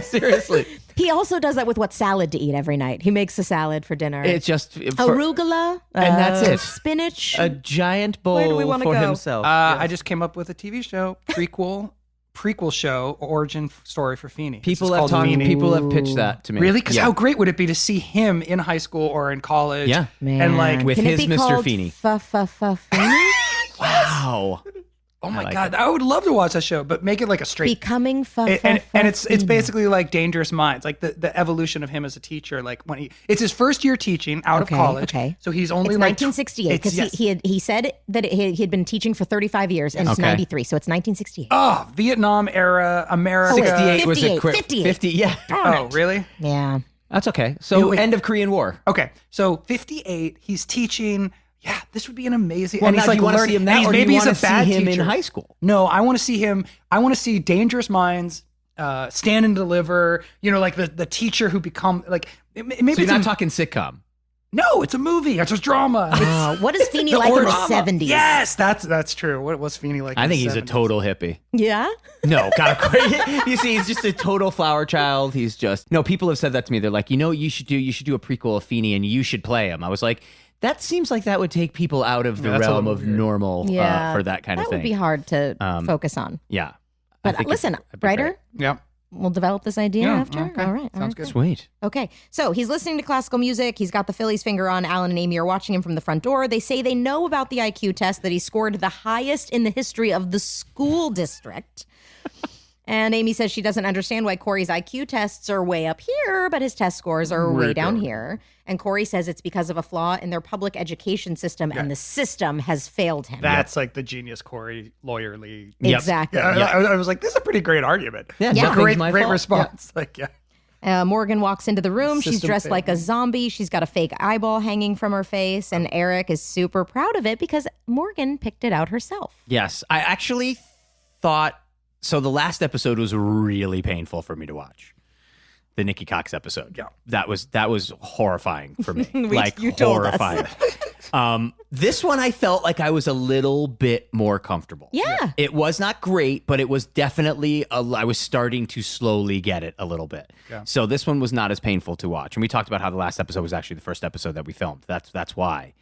Seriously, He also does that with what salad to eat every night. He makes a salad for dinner. it's just arugula, And that's it. Spinach. a giant bowl Where do we wanna for go? himself. I just came up with a TV show, prequel show, origin story for Feeney. People This is have called talked. Feeney. People have pitched that to me. Really? Because Yeah. how great would it be to see him in high school or in college? Yeah. And like, With Can his it be Mr. called Feeney. Feeney? Wow. oh my like God, I would love to watch that show, but make it like a straight. Becoming And it's basically like Dangerous Minds, like the evolution of him as a teacher. Like when it's his first year teaching out of college. Okay. So he's only It's like 1968 because yes. he said that he had been teaching for 35 years and it's Okay. 93, so it's 1968. Oh, Vietnam era America. 68 was a 58, quick 58. 50. Yeah. Oh, really? Yeah. That's okay. So Wait. end of Korean War. Okay, so 58, he's teaching. Yeah, this would be an amazing. Well, and now, he's do like you want to learning- see him and now, he's, or do maybe you he's want a to bad see him teacher. in high school? No, I want to see him. I want to see Dangerous Minds, Stand and Deliver. You know, like the teacher who become like maybe So you're it's not a, talking sitcom. no, it's a movie. It's a drama. It's What is Feeney the like in the drama. 70s? Yes, that's true. What was Feeney like? I in think the he's a 70s? total hippie. Yeah? No, kind of crazy. You see, he's just a total flower child. He's just no. People have said that to me. They're like, you should do a prequel of Feeney and you should play him. I was like, that seems like that would take people out of the that's a realm little of weird. normal Yeah. for that kind of That thing. would be hard to focus on. Yeah. I But think listen, it'd be writer, great. Yeah. we'll develop this idea Yeah, after. okay. All right. Sounds good. Sweet. Okay, so he's listening to classical music. He's got the Phillies finger on. Alan and Amy are watching him from the front door. They say they know about the IQ test, that he scored the highest in the history of the school district. And Amy says she doesn't understand why Cory's IQ tests are way up here, but his test scores are way down here. And Cory says it's because of a flaw in their public education system, and the system has failed him. That's like the genius Cory lawyerly. Exactly. I was like, this is a pretty great argument. Yeah. Great response. Like, Morgan walks into the room. She's dressed failed. like a zombie. She's got a fake eyeball hanging from her face. And Eric is super proud of it because Morgan picked it out herself. Yes. I actually thought, so the last episode was really painful for me to watch. The Nikki Cox episode. Yeah. That was horrifying for me. You told us. Horrifying. This one I felt like I was a little bit more comfortable. Yeah. It was not great, but it was definitely, I was starting to slowly get it a little bit. Yeah. So this one was not as painful to watch. And we talked about how the last episode was actually the first episode that we filmed. That's why.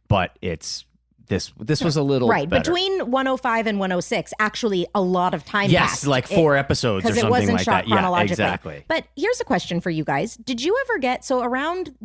But it's, this was a little right better. Between 105 and 106, actually a lot of time passed. Yes, like 4 episodes or something because it wasn't like shot that. Yeah, chronologically. exactly. But here's a question for you guys: did you ever get around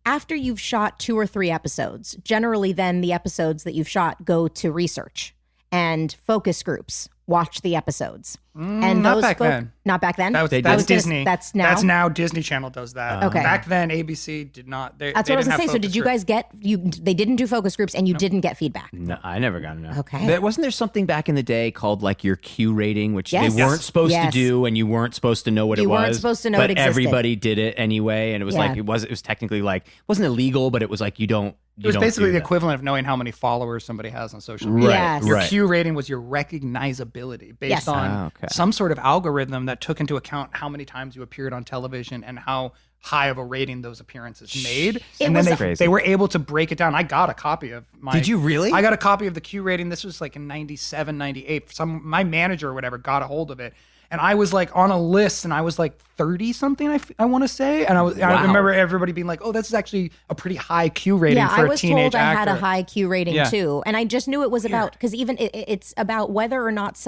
after you've shot 2 or 3 episodes? Generally, then the episodes that you've shot go to research and focus groups. Watch the episodes. And not those back then. Not back then. That's Disney. That's now. That's now. Disney Channel does that. Okay. Back then, ABC did not. That's what I was gonna say. So did you guys get They didn't do focus groups, and you didn't get feedback. No, I never got enough. Okay. Wasn't there something back in the day called like your Q rating, which Yes. they weren't supposed Yes. to do, and you weren't supposed to know what it was. You weren't supposed to know but it existed. everybody did it anyway, and it was Yeah. like it was technically like it wasn't illegal, but it was like you don't. It was basically do the that. equivalent of knowing how many followers somebody has on social media. Right, Yes. Your right. Q rating was your recognizability based Yes. on okay. some sort of algorithm that took into account how many times you appeared on television and how high of a rating those appearances made. And then crazy. they were able to break it down. I got a copy of my... Did you really? I got a copy of the Q rating. This was like in 97, 98. My manager or whatever got a hold of it. And I was like on a list, and I was like 30 something, I want to say. And I remember everybody being like, "Oh, this is actually a pretty high Q rating for a teenage actor." Yeah, I was told I had a high Q rating Yeah. too, and I just knew it was about because even it's about whether or not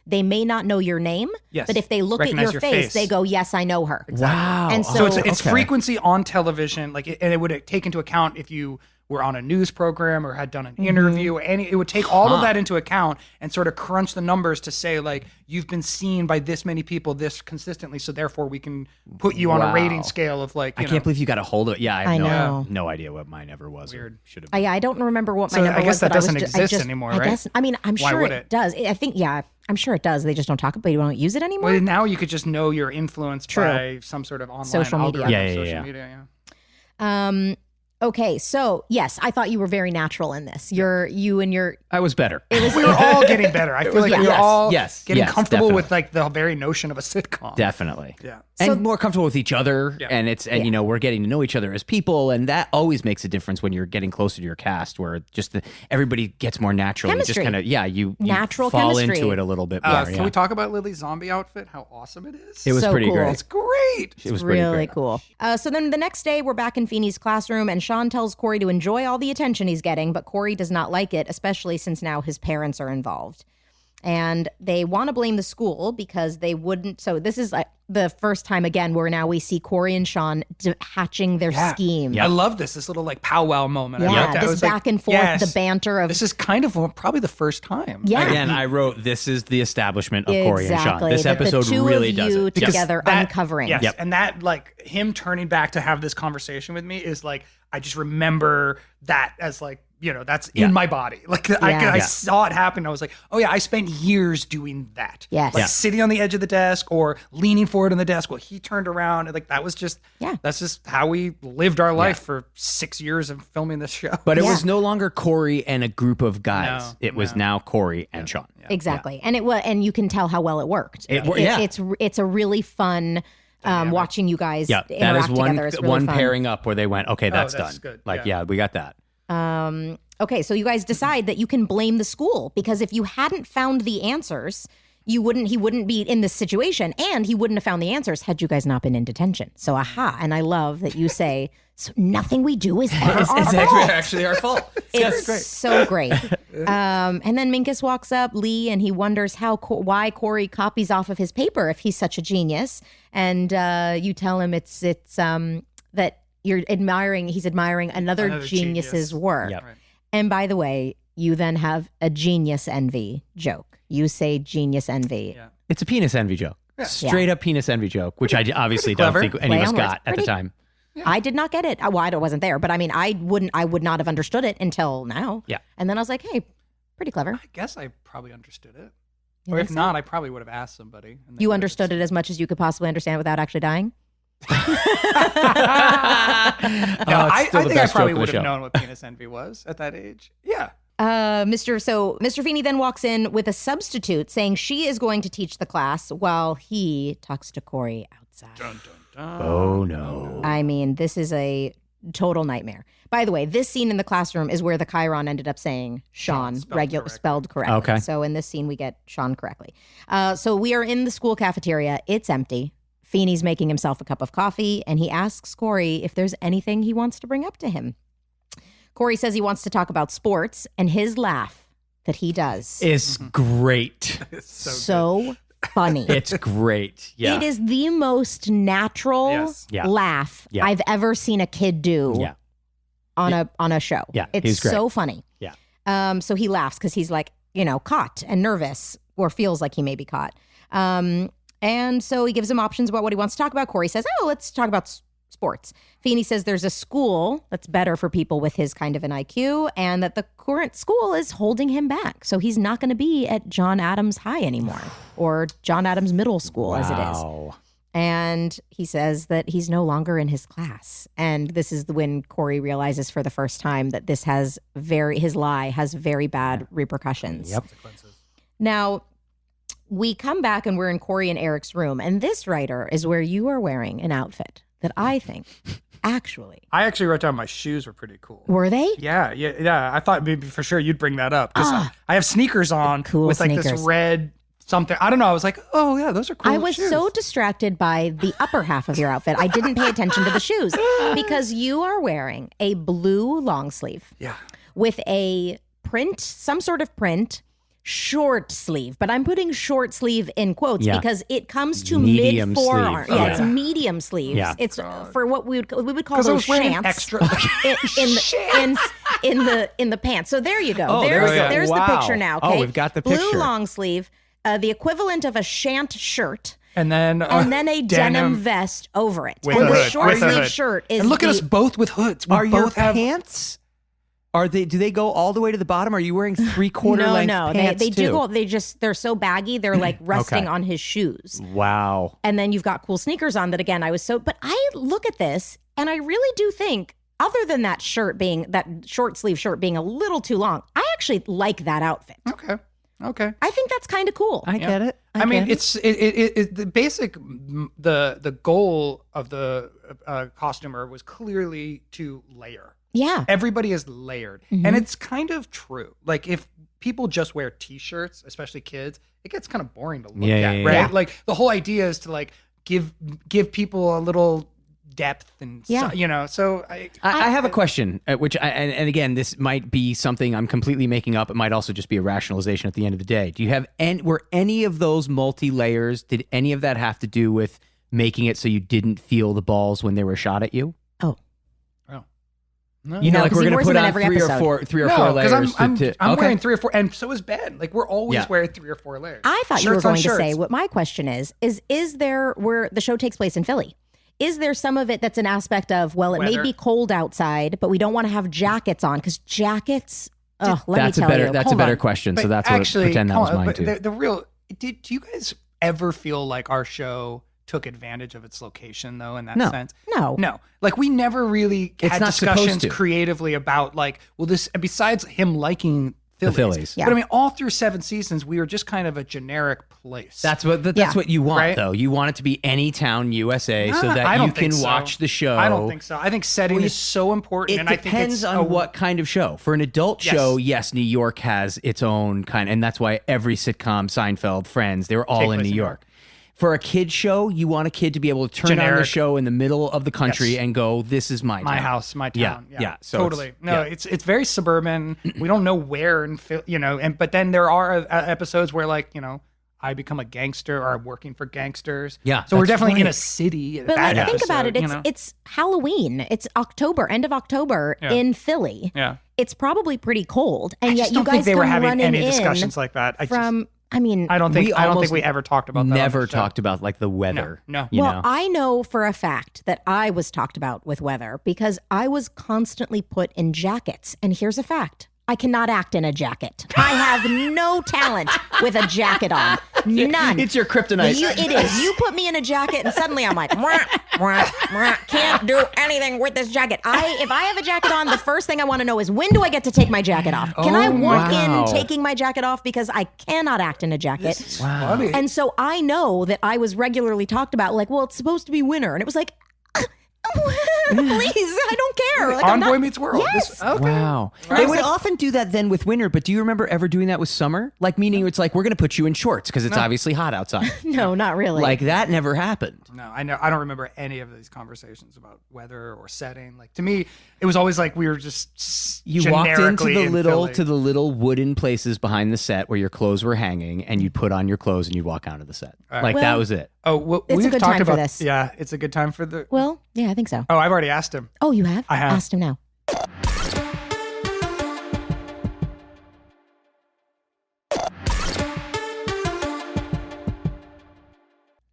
they may not know your name, Yes. but if they look Recognize at your your face, face. they go, "Yes, I know her." Wow. And So it's okay. frequency on television, and it would take into account if you were on a news program or had done an interview. It would take all of that into account and sort of crunch the numbers to say like you've been seen by this many people this consistently, so therefore we can put you on a rating scale of like. I can't believe you got a hold of it. Yeah, I I have know. no idea what mine ever was. Weird. Should have. I don't remember what my So number I guess was. that but I was doesn't I exist anymore, I right? guess. I mean, I'm Why sure would it it? does. I think, yeah, I'm sure it does. They just don't talk about it. You don't use it anymore. Well, now you could just know you're influenced True. by some sort of online Social media. algorithm. Yeah. Social media. Okay, so yes, I thought you were very natural in this. You and your I was better. We were all getting better. I feel like we were yes, all yes, getting yes, comfortable with definitely. like the very notion of a sitcom. Definitely. Yeah. And more comfortable with each other. Yeah. And you know, we're getting to know each other as people. And that always makes a difference when you're getting closer to your cast where just everybody gets more natural. You just Chemistry. kind of, you Natural fall chemistry. into it a little bit more. Can we talk about Lily's zombie outfit? How awesome it is. It was So pretty cool. great. It's great. It was pretty really great. cool. So then the next day, we're back in Feeney's classroom, and Shawn tells Cory to enjoy all the attention he's getting, but Cory does not like it, especially since now his parents are involved. And they want to blame the school because they wouldn't. So this is the first time again where now we see Cory and Shawn hatching their scheme. Yeah. I love this little like powwow moment. I Yeah, loved it. I this was like, back and forth, yes, the banter of This is kind of probably the first time. yeah. Again, I wrote, this is the establishment of Cory and Shawn. Exactly. This That the episode two really of does you it. together uncovering. Yes, Yep. and that like him turning back to have this conversation with me is like I just remember that as like that's in my body. Like I saw it happen. I was like, oh yeah, I spent years doing that. Yes. like Yeah. sitting on the edge of the desk or leaning forward on the desk while he turned around. And like that was just that's just how we lived our life for 6 years of filming this show. But it was no longer Cory and a group of guys. No, it was now Cory and Shawn. Exactly. And and you can tell how well it worked. Yeah. It's a really fun watching you guys Yeah, that interact is together. It's really one fun. pairing up where they went, okay, that's done. good. Like, Yeah. we got that. Okay, so you guys decide that you can blame the school because if you hadn't found the answers, he wouldn't be in this situation, and he wouldn't have found the answers had you guys not been in detention. So aha, and I love that you say, so nothing we do is ever our fault. actually our fault. It's so great. And then Minkus walks up, Lee, and he wonders why Cory copies off of his paper if he's such a genius. And you tell him it's that he's admiring another genius's work. Yep. Right. And by the way, you then have a genius envy joke. You say genius envy. Yeah. It's a penis envy joke. Yeah. Straight up penis envy joke, which I obviously don't think any of us got at the time. Yeah. I did not get it. Well, I wasn't there, but I mean, I would not have understood it until now. Yeah. And then I was like, hey, pretty clever. I guess I probably understood it. Or if not, I probably would have asked somebody. You understood it as much as you could possibly understand it without actually dying? I think I probably would have known what penis envy was at that age. Yeah. Mr. Feeney then walks in with a substitute saying she is going to teach the class while he talks to Cory outside. Dun, dun, dun. Oh, no. I mean, this is a total nightmare. By the way, this scene in the classroom is where the Chiron ended up saying Shawn, spelled correctly. Okay. So in this scene, we get Shawn correctly. So we are in the school cafeteria. It's empty. Feeney's making himself a cup of coffee, and he asks Cory if there's anything he wants to bring up to him. Cory says he wants to talk about sports, and his laugh that he does is great. It's so funny. It's great. Yeah. It is the most natural laugh I've ever seen a kid do on a show. Yeah, it's so funny. Yeah. So he laughs because he's like, caught and nervous, or feels like he may be caught. And so he gives him options about what he wants to talk about. Cory says, let's talk about sports. Feeney says there's a school that's better for people with his kind of an IQ, and that the current school is holding him back. So he's not going to be at John Adams High anymore, or John Adams Middle School as it is. And he says that he's no longer in his class. And this is when Cory realizes for the first time that his lie has very bad repercussions. Yep. Now, we come back and we're in Cory and Eric's room. And this, writer, is where you are wearing an outfit that I think I actually wrote down my shoes were pretty cool. Were they? Yeah. I thought maybe for sure you'd bring that up. Because I have sneakers on with like this red something. I don't know. I was like, oh yeah, those are cool. I was so distracted by the upper half of your outfit. I didn't pay attention to the shoes because you are wearing a blue long sleeve. Yeah. With a print, some sort of print, short sleeve. But I'm putting short sleeve in quotes because it comes to mid forearm. Yeah, it's medium sleeves. Yeah. It's for what we would call those shants. Extra in the pants. So there you go. Oh, there's the picture now. Okay? Oh, we've got the picture. Blue long sleeve. The equivalent of a shant shirt. And then a denim vest over it. With and a the hood. short sleeve shirt is. And look at us both with hoods. Are your pants? Do they go all the way to the bottom? Are you wearing 3/4 length pants? They do go. They're so baggy. They're like resting on his shoes. Wow. And then you've got cool sneakers on that again. But I look at this and I really do think, other than that short sleeve shirt being a little too long, I actually like that outfit. Okay. I think that's kind of cool. I get it. I mean, it's the basic the goal of the costumer was clearly to layer. Yeah. Everybody is layered. Mm-hmm. And it's kind of true. Like if people just wear t-shirts, especially kids, it gets kind of boring to look at, right? Yeah. Like the whole idea is to like give people a little depth and so I have a question, which and again, this might be something I'm completely making up. It might also just be a rationalization at the end of the day. Do you have were any of those multi-layers, did any of that have to do with making it so you didn't feel the balls when they were shot at you? No. You know, like we're going to put on three or four layers. I'm wearing 3 or 4, and so is Ben. Like we're always wearing 3 or 4 layers. I thought you were going to say what my question is there, where the show takes place in Philly, is there some of it that's an aspect of, well, it may be cold outside, but we don't want to have jackets on because jackets. That's a better question. But so that's actually, what pretend that was mine too. The real. Do you guys ever feel like our show took advantage of its location though in that sense? No. Like we never really had discussions creatively about like, well, this besides him liking Phillies. Yeah. But I mean, all through 7 seasons, we were just kind of a generic place. That's what you want, though. You want it to be any town USA so that you can watch the show. I don't think so. I think setting is so important. It depends on what kind of show. For an adult show, yes, New York has its own kind, and that's why every sitcom, Seinfeld, Friends, they were all in New York. For a kid show, you want a kid to be able to turn on the show in the middle of the country and go, "This is my house, my town." Yeah. So totally. It's very suburban. We don't know where, but then there are episodes where I become a gangster or I'm working for gangsters. Yeah. So we're definitely in a city. But think about it. It's Halloween. It's October, end of October in Philly. Yeah. It's probably pretty cold, and I yet just you don't guys think they were come having running any in discussions like that. I mean, I don't think we ever talked about that. Never talked about like the weather. No. You well, know? I know for a fact that I was talked about with weather because I was constantly put in jackets. And here's a fact. I cannot act in a jacket. I have no talent with a jacket on. None. It's your kryptonite. It is. You put me in a jacket and suddenly I'm like, "Mwah, mwah, mwah, can't do anything with this jacket." If I have a jacket on, the first thing I want to know is when do I get to take my jacket off? Can I walk in taking my jacket off because I cannot act in a jacket? This is funny. And so I know that I was regularly talked about like, well, it's supposed to be winter. And it was like, please, I don't care. Like, Envoy meets world. Yes. Okay. Wow. They would often do that then with winter, but do you remember ever doing that with summer? Like, meaning it's like, we're going to put you in shorts because it's obviously hot outside. No, not really. Like, that never happened. No, I don't remember any of these conversations about weather or setting. Like, to me, it was always like we were just You walked into generically the in little Philly. little wooden places behind the set where your clothes were hanging, and you'd put on your clothes and you'd walk out of the set. Like, that Well, was it. Oh, well, It's a we've good talked time for about this. Yeah, it's a good time for the. Well, yeah, I think so. Oh, I've already asked him. Oh, you have? I have. Asked him now.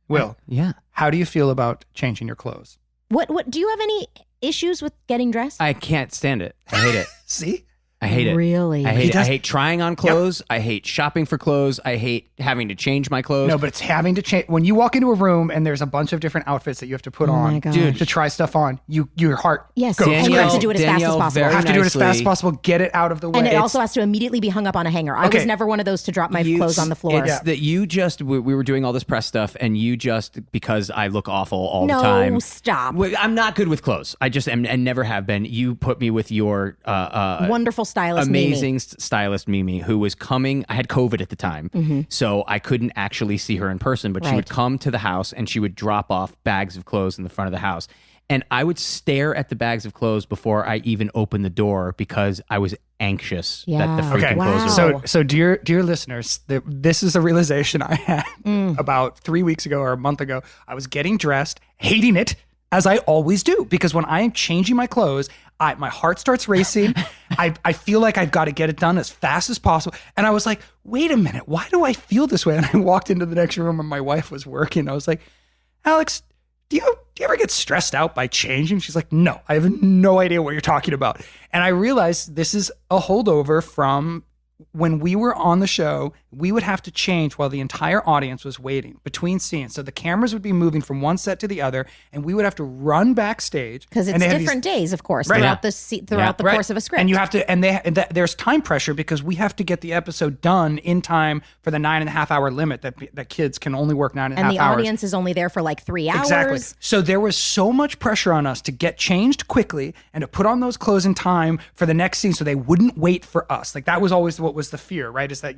Will, Yeah. how do you feel about changing your clothes? What do you have any issues with getting dressed? I can't stand it. I hate it. See? I hate it. Really? I He hate it. does- I hate trying on clothes. I hate shopping for clothes. I hate having to change my clothes. No, but it's having to change. When you walk into a room and there's a bunch of different outfits that you have to put Oh my on, gosh. dude, to try stuff on, your heart Yes, goes and you have to crazy. do it as fast as Danielle possible. very Have to do it as fast as nicely- possible. Get it out of the way. And it It's- also has to immediately be hung up on a hanger. I was Okay. never one of those to drop my clothes on the floor. It's that you just, we were doing all this press stuff, and you just, because I look awful all No, the time. stop. I'm not good with clothes. I just am and never have been. You put me with your Wonderful stylist, Mimi. amazing stylist Mimi, who was coming. I had COVID at the time, so I couldn't actually see her in person, but she Right. would come to the house and she would drop off bags of clothes in the front of the house. And I would stare at the bags of clothes before I even opened the door because I was anxious that the Yeah. freaking Okay, clothes were. so dear listeners, this is a realization I had about 3 weeks ago or a month ago. I was getting dressed, hating it as I always do, because when I am changing my clothes, my heart starts racing. I feel like I've got to get it done as fast as possible. And I was like, wait a minute, why do I feel this way? And I walked into the next room and my wife was working. I was like, Alex, do you ever get stressed out by changing? She's like, no, I have no idea what you're talking about. And I realized this is a holdover from when we were on the show. We would have to change while the entire audience was waiting between scenes. So the cameras would be moving from one set to the other, and we would have to run backstage. Because it's And they have different days, of course, Right. throughout the Right. course of a script. And you have to, and there's time pressure because we have to get the episode done in time for the 9.5 hour limit that kids can only work 9.5 and the hours. audience is only there for like 3 hours. Exactly. So there was so much pressure on us to get changed quickly and to put on those clothes in time for the next scene, so they wouldn't wait for us. Like that was always what was the fear, right? Is that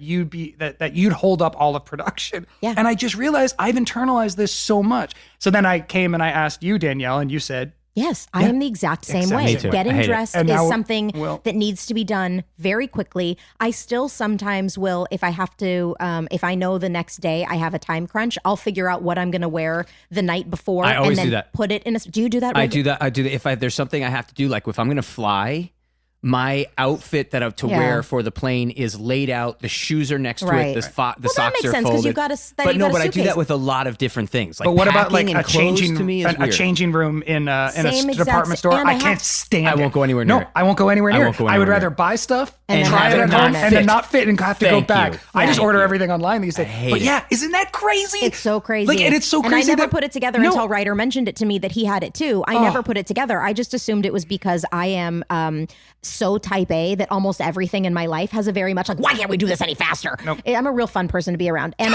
that you'd hold up all of production. Yeah. And I just realized I've internalized this so much. So then I came and I asked you, Danielle, and you said, Yes, I am the exact same Exact way. same way. I Getting hate it. dressed And is now- something well- that needs to be done very quickly. I still sometimes will, if I have to, if I know the next day I have a time crunch, I'll figure out what I'm going to wear the night before I always and then do that. put it in a. Do you do that? I do that. I do that. If there's something I have to do, like if I'm going to fly, my outfit that I have to Yeah. wear for the plane is laid out. The shoes are next to Right. it. The Well, that socks makes are sense, 'cause folded. you've got a- that but you no, got a but I do suitcase. that with a lot of different things. Like but what about like packing a and clothes changing to me is a weird. changing room in a Same exact department store? and I I can't have- stand I it. won't go anywhere near No, it. I won't go anywhere I near won't it. go I would anywhere rather near it. buy stuff And and then try have it it at not home fit. and then not fit and have to go Thank back. you. I just Thank order you. everything online these days. hate But it. yeah, isn't that crazy? It's so crazy. Like, and it's so crazy. And I never that- put it together No. until Ryder mentioned it to me that he had it too. I never put it together. I just assumed it was because I am so type A that almost everything in my life has a very much like, why can't we do this any faster? Nope. I'm a real fun person to be around. And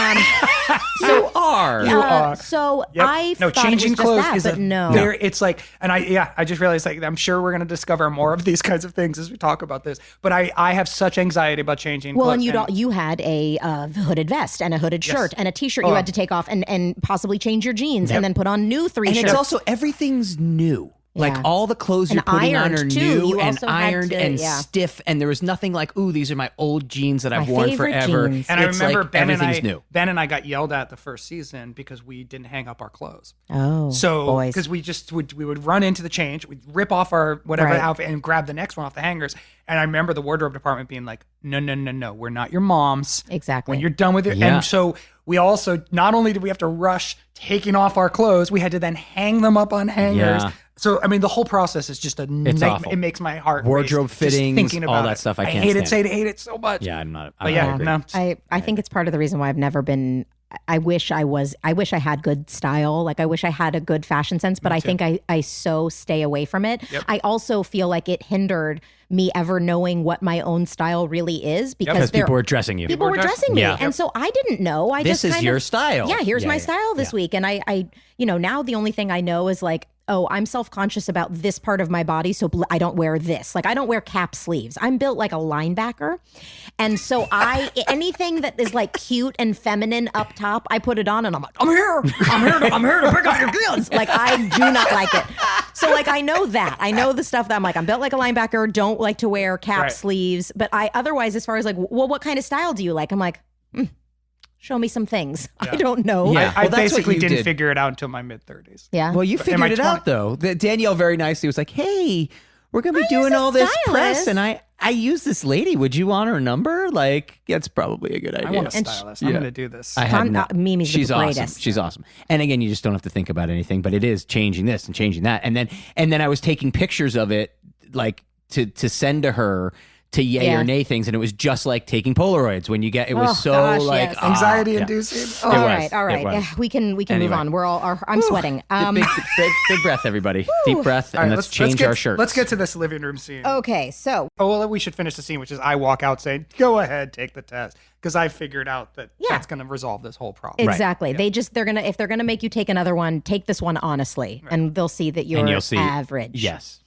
You are. so Yep. I no, thought changing it was just clothes that, is but a no. very, it's like, and I just realized like I'm sure we're gonna discover more of these kinds of things as we talk about this. But I have such anxiety about changing. Well, clothes. and you had a hooded vest and a hooded shirt and a t-shirt you had to take off and possibly change your jeans and then put on new three And shirts. it's also everything's new. Like Yeah. all the clothes And you're putting on ironed, are too. new You and also had ironed to- and yeah. stiff, and there was nothing like, ooh, these are my old jeans that I've My worn favorite forever. jeans. And I It's remember like Ben everything's new. and I got yelled at the first season because we didn't hang up our clothes. oh, So boys. because we would run into the change, we'd rip off our whatever Right. outfit and grab the next one off the hangers. And I remember the wardrobe department being like, no, we're not your moms. Exactly. When you're done with it. Yeah. And so we also, not only did we have to rush taking off our clothes, we had to then hang them up on hangers. Yeah. So, I mean, the whole process is just a nightmare. awful. It makes my heart Wardrobe race just fittings, thinking all about that it. stuff I can't hate stand. hate it so much. Yeah, I'm not. But yeah, agree. no. I think it's part of the reason why I've never been. I wish I had good style. Like I wish I had a good fashion sense, but I think I so stay away from it. Yep. I also feel like it hindered me ever knowing what my own style really is Because people were dressing you. People were dressing me. Yeah. And so I didn't know. This is your style. Yeah, here's Yeah, my yeah, style this week. And I, now the only thing I know is like, oh, I'm self-conscious about this part of my body, so I don't wear this. Like I don't wear cap sleeves. I'm built like a linebacker. And so anything that is like cute and feminine up top, I put it on and I'm like, I'm here to pick up your kids. Like I do not like it. So like I know that. I know the stuff that I'm like, I'm built like a linebacker, don't like to wear cap sleeves. But otherwise, as far as like, well, what kind of style do you like? I'm like, show me some things. I don't know. Yeah. I Well, that's what basically you didn't did. figure it out until my mid-30s. Yeah. Well, you Am I figured it 20? out though. Danielle very nicely was like, "Hey, we're gonna be doing all this press, and I use this lady. Would you want her number? Like, that's probably a good idea." I want a stylist. I'm going to do this. I had Mimi's She's the awesome. greatest. She's awesome. And again, you just don't have to think about anything, but it is changing this and changing that. And then I was taking pictures of it, like to send to her to yay or nay things, and it was just like taking Polaroids when you get. It was yes. Anxiety inducing. All was. right. It was. Yeah, we can move Anyway. on. We're all. I'm sweating. Big breath, everybody. Deep breath, All and right, let's change our shirts. Let's get to this living room scene. Okay, so Oh, well, we should finish the scene, which is I walk out saying, go ahead, take the test. Because I figured out that that's going to resolve this whole problem. exactly. If they're gonna make you take another one, take this one honestly, and they'll see that you're you'll see- average. Yes.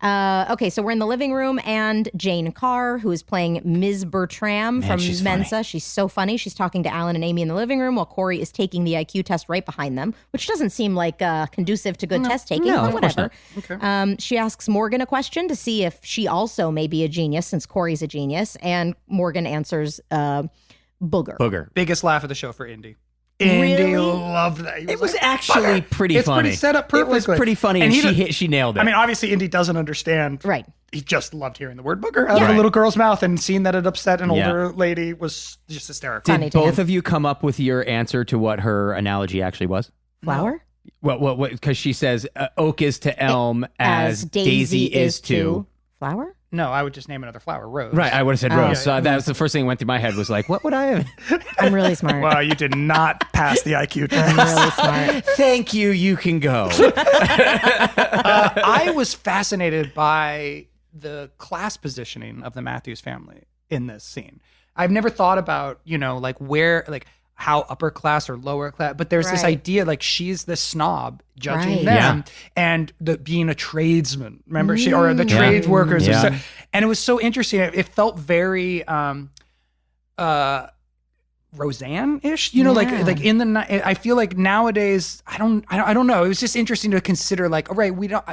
Okay, so we're in the living room, and Jane Carr, who is playing Ms. Bertram from she's Mensa, funny. she's so funny. She's talking to Alan and Amy in the living room while Cory is taking the IQ test right behind them, which doesn't seem like conducive to good test taking, No, but of course whatever. Okay. She asks Morgan a question to see if she also may be a genius, since Cory's a genius, and Morgan answers booger. Biggest laugh of the show for Indy. Indy Really? loved that. He It was like, actually "Bugger." pretty It's funny. pretty set up perfectly. It was pretty funny, and she nailed it. I mean, obviously, Indy doesn't understand. Right. He just loved hearing the word booger out of a little girl's mouth, and seeing that it upset an older lady was just hysterical. Funny Did to both him. of you come up with your answer to what her analogy actually was? Flower? What? Because she says oak is to elm as daisy is to. flower? No, I would just name another flower, rose. Right, I would have said rose. So that was the first thing that went through my head was like, what would I have? I'm really smart. Well, you did not pass the IQ test. I'm really smart. Thank you. You can go. I was fascinated by the class positioning of the Matthews family in this scene. I've never thought about, like where, like how upper class or lower class, but there's this Right. idea like she's the snob judging Right. them and being a tradesman. Remember or the trades workers. Yeah. And it was so interesting. It felt very Roseanne-ish, like in the. I feel like nowadays, I don't know. It was just interesting to consider. Like, all right, we don't.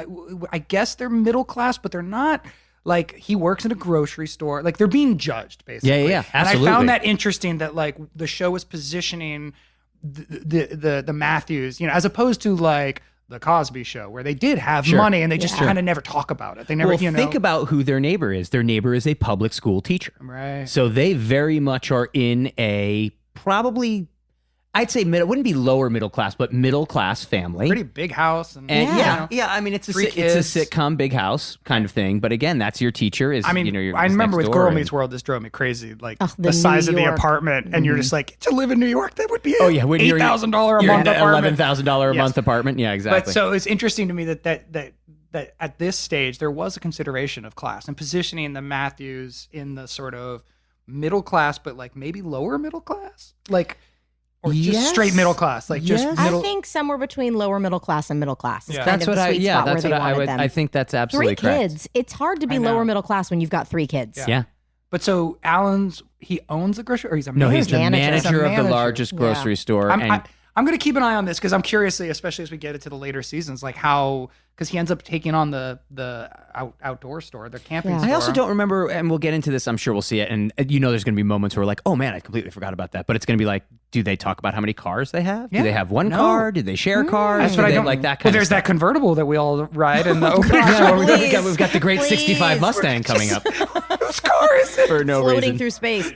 I guess they're middle class, but they're not. Like he works in a grocery store. Like they're being judged, basically. Yeah, And absolutely. I found that interesting that like the show was positioning the Matthews, as opposed to like the Cosby Show, where they did have money and they just kind of never talk about it. They never, think about who their neighbor is. Their neighbor is a public school teacher. Right. So they very much are in a probably, I'd say it wouldn't be lower middle class, but middle class family. Pretty big house. And yeah. I mean, it's a Three it's kids. a sitcom, big house kind of thing. But again, that's your teacher. Is I mean, I remember with Girl Meets World, this drove me crazy. Like the size New of the York. apartment, and you're just like, to live in New York, that would be $8,000 a you're month in an apartment. $11,000 a Yes. month apartment. Yeah, exactly. But so it's interesting to me that at this stage there was a consideration of class and positioning the Matthews in the sort of middle class, but like maybe lower middle class, like or just Yes. straight middle class, like just Yes. middle. I think somewhere between lower middle class and middle class is Yeah. kind that's of what the I. sweet Yeah, spot where that's they what I wanted would. them. I think that's Three absolutely correct. kids. It's hard to be I know. lower middle class when you've got 3 kids. Yeah. But so he owns a grocery, or he's a No, manager? he's the Manager. manager He's a of the manager. largest grocery store. And I'm going to keep an eye on this because I'm curious, especially as we get into the later seasons, like how, because he ends up taking on the outdoor store, the camping Yeah. store. I also don't remember, and we'll get into this. I'm sure we'll see it. And there's going to be moments where we're like, oh man, I completely forgot about that. But it's going to be like, do they talk about how many cars they have? Yeah. Do they have one No. car? Do they share cars? That's Do what I they don't like that Well, kind of there's that stuff? convertible that we all ride in the opening Yeah, show. we've got the great Please. 65 Mustang coming up. Whose car is it? For no floating reason. through space.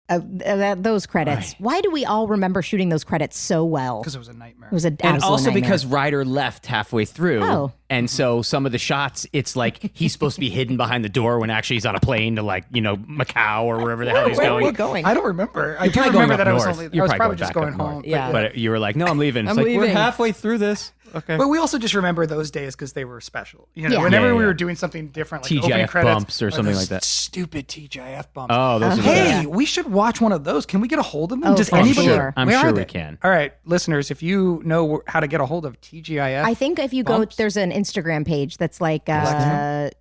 Those credits. Why do we all remember shooting those credits so well? Because it was a nightmare. It was an And absolute also nightmare. because Ryder left halfway through. Oh. And so some of the shots, it's like he's supposed to be hidden behind the door when actually he's on a plane to Macau or wherever the hell he's Where are we going. going? I don't remember. I do probably remember going that up I was north. only. You're I was probably probably going just back going up north. home. Yeah. But you were like, no, I'm leaving. It's I'm like, we're leaving. halfway through this. Okay. But we also just remember those days because they were special. You know, Yeah. whenever Yeah, we yeah. were doing something different, like TGIF opening credits bumps or something those like that. Stupid TGIF bumps. Oh, those are the Hey, best. we should watch one of those. Can we get a hold of them? Oh, Does for anybody? sure. I'm Where sure are we they? can. All right, listeners, if you know how to get a hold of TGIF, I think if you bumps? go, there's an Instagram page that's like, where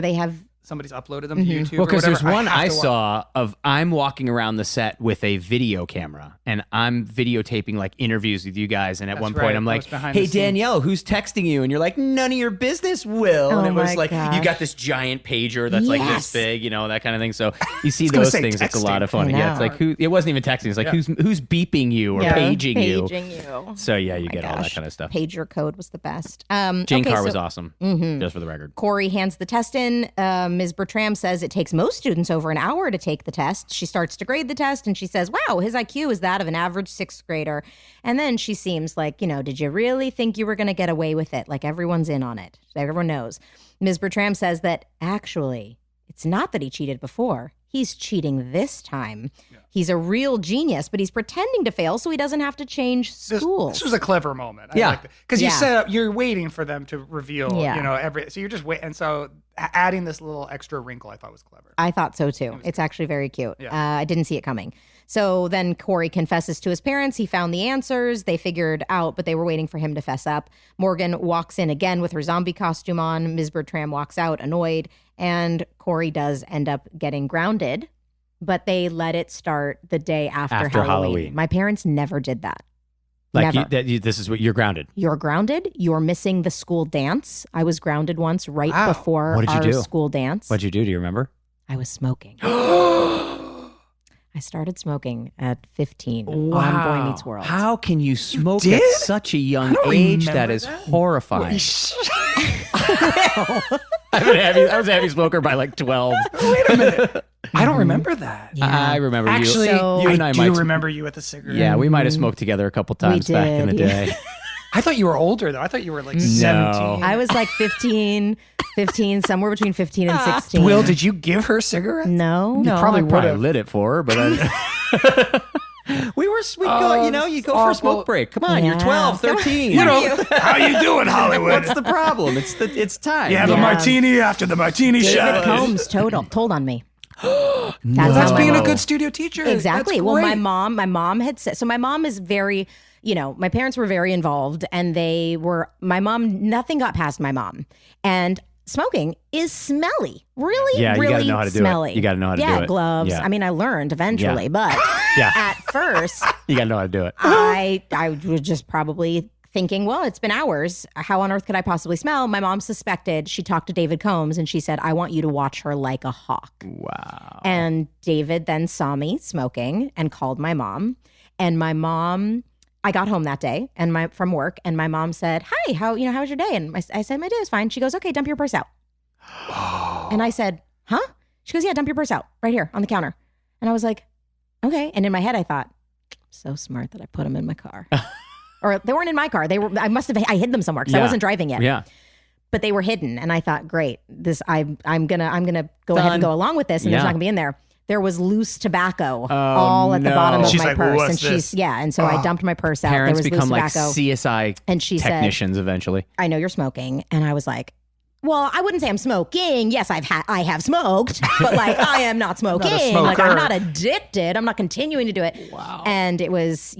they have. somebody's uploaded them to YouTube. Well, or because there's whatever. one have I to watch. saw of I'm walking around the set with a video camera and I'm videotaping like interviews with you guys. And at That's one right. point I'm That like, was behind the hey, scenes. Danielle, who's texting you? And you're like, none of your business, Will. Oh And it was my like, gosh. you got this giant pager that's like Yes. this big, that kind of thing. So you see gonna those say things. It's a lot of fun. texting. I Yeah, it's know. like, it wasn't even texting. It's like, who's beeping you or paging you? Paging you. So yeah, you Oh my get all that gosh. kind of stuff. Pager code was the best. Jane okay, Carr so was awesome, just for the record. Cory hands the test in. Ms. Bertram says it takes most students over an hour to take the test. She starts to grade the test and she says, wow, his IQ is that of an average sixth grader. And then she seems like, did you really think you were going to get away with it? Like everyone's in on it. Everyone knows. Ms. Bertram says that actually, it's not that he cheated before. He's cheating this time. Yeah. He's a real genius, but he's pretending to fail so he doesn't have to change schools. This was a clever moment. Yeah. Because you Yeah. set up, you're waiting for them to reveal, Yeah. so you're just waiting. And so adding this little extra wrinkle I thought was clever. I thought so too. It's actually very cute. Yeah. I didn't see it coming. So then Cory confesses to his parents. He found the answers. They figured out, but they were waiting for him to fess up. Morgan walks in again with her zombie costume on. Ms. Bertram walks out annoyed, and Cory does end up getting grounded, but they let it start the day after Halloween. My parents never did that. Like Never. this is what you're grounded. You're grounded. You're missing the school dance. I was grounded once right Wow. before What did you our do? school dance. What'd you do? Do you remember? I was smoking. I started smoking at 15 on Boy Meets World. How can you smoke did? at such a young don't age? remember That is that. horrifying. I was a heavy smoker by like 12. Wait a minute. I don't remember that. Yeah. I remember Actually, you and I do might remember you with the cigarette. Yeah, we might have smoked together a couple times back in the did, day. I thought you were older, though. I thought you were like 17. I was like 15, somewhere between 15 and 16. Will, did you give her cigarettes? No. probably I would probably have. lit it for her, but I, we go, you go for a awful. smoke break. Come on, you're Yeah. 12, 13. You know, how you doing, Hollywood? What's the problem? It's time. You have a Yeah. martini after the martini David shot. Combs told on me. That's how being my a mom- good studio teacher. Exactly. That's Well, great. my mom had said, so my mom is very, my parents were very involved and nothing got past my mom. And smoking is smelly. Really, Yeah, you really gotta know how to do it. smelly. You gotta know how to do it. Gloves. Yeah. I mean, I learned eventually, Yeah. but Yeah. at first, You got to know how to do it. I was just probably thinking, well, it's been hours. How on earth could I possibly smell? My mom suspected. She talked to David Combs and she said, I want you to watch her like a hawk. Wow. And David then saw me smoking and called my mom. And my mom, I got home that day from work, and my mom said, "Hi, how was your day?" And I said, "My day was fine." She goes, "Okay, dump your purse out." And I said, "Huh?" She goes, "Yeah, dump your purse out right here on the counter." And I was like, "Okay." And in my head, I thought, so smart that I put them in my car. Or they weren't in my car. I hid them somewhere because I Yeah. wasn't driving yet. Yeah. But they were hidden, and I thought, great, I'm gonna go ahead and go along with this, and there's Yeah. not gonna be in there. There was loose tobacco all at the no. bottom of She's my like, purse, "What's and this?" and so I dumped my purse out. Parents there was become loose like tobacco, CSI and she said, technicians eventually. "I know you're smoking," and I was like, "Well, I wouldn't say I'm smoking. Yes, I have smoked, but like I am not smoking. Like I'm smoker. not addicted. I'm not continuing to do it." Wow. And it was,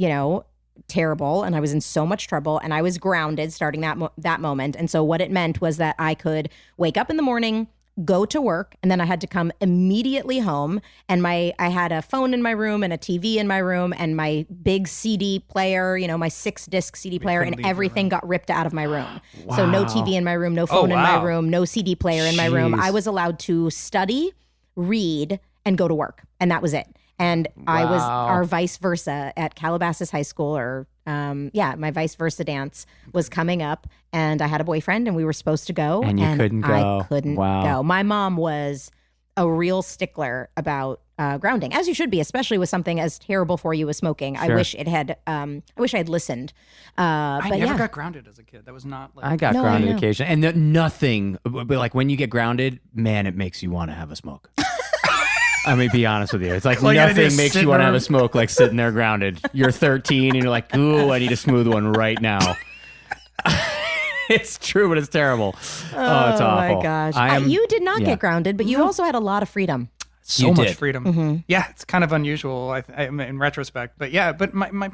terrible, and I was in so much trouble, and I was grounded starting that moment. And so what it meant was that I could wake up in the morning, go to work, and then I had to come immediately home. And I had a phone in my room and a TV in my room and my big CD player, my 6-disc CD player, and everything got ripped out of my room. So no TV in my room, no phone in my wow. room, no CD player in my room. Jeez. I was allowed to study, read, and go to work, and that was it. And I was our vice versa at Calabasas High School, or my vice versa dance was coming up, and I had a boyfriend, and we were supposed to go, And you couldn't go. I couldn't Wow. go. My mom was a real stickler about grounding, as you should be, especially with something as terrible for you as smoking. Sure. I wish I had listened. I But never got grounded as a kid. That was not like I got No, I grounded know. occasionally. And nothing, but like when you get grounded, man, it makes you want to have a smoke. I mean, be honest with you. It's like All you gotta do nothing is makes sit you want to there. have a smoke like sitting there grounded. You're 13 and you're like, ooh, I need a smooth one right now. It's true, but it's terrible. It's awful. Oh my gosh. You did not get grounded, but you also had a lot of freedom. so You much did. freedom. Mm-hmm. Yeah, it's kind of unusual in retrospect. But yeah, but my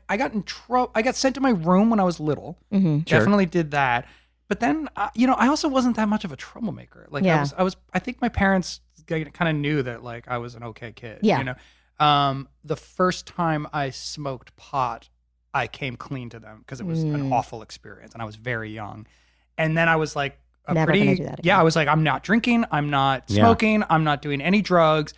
I got in trouble. I got sent to my room when I was little. Mm-hmm. Sure. Definitely did that. But then, I also wasn't that much of a troublemaker. Like Yeah. I think my parents kind of knew that like I was an okay kid. Yeah. The first time I smoked pot, I came clean to them because it was an awful experience and I was very young. And then I was like, Never gonna do that again. yeah, I was like, I'm not drinking, I'm not smoking, I'm not doing any drugs.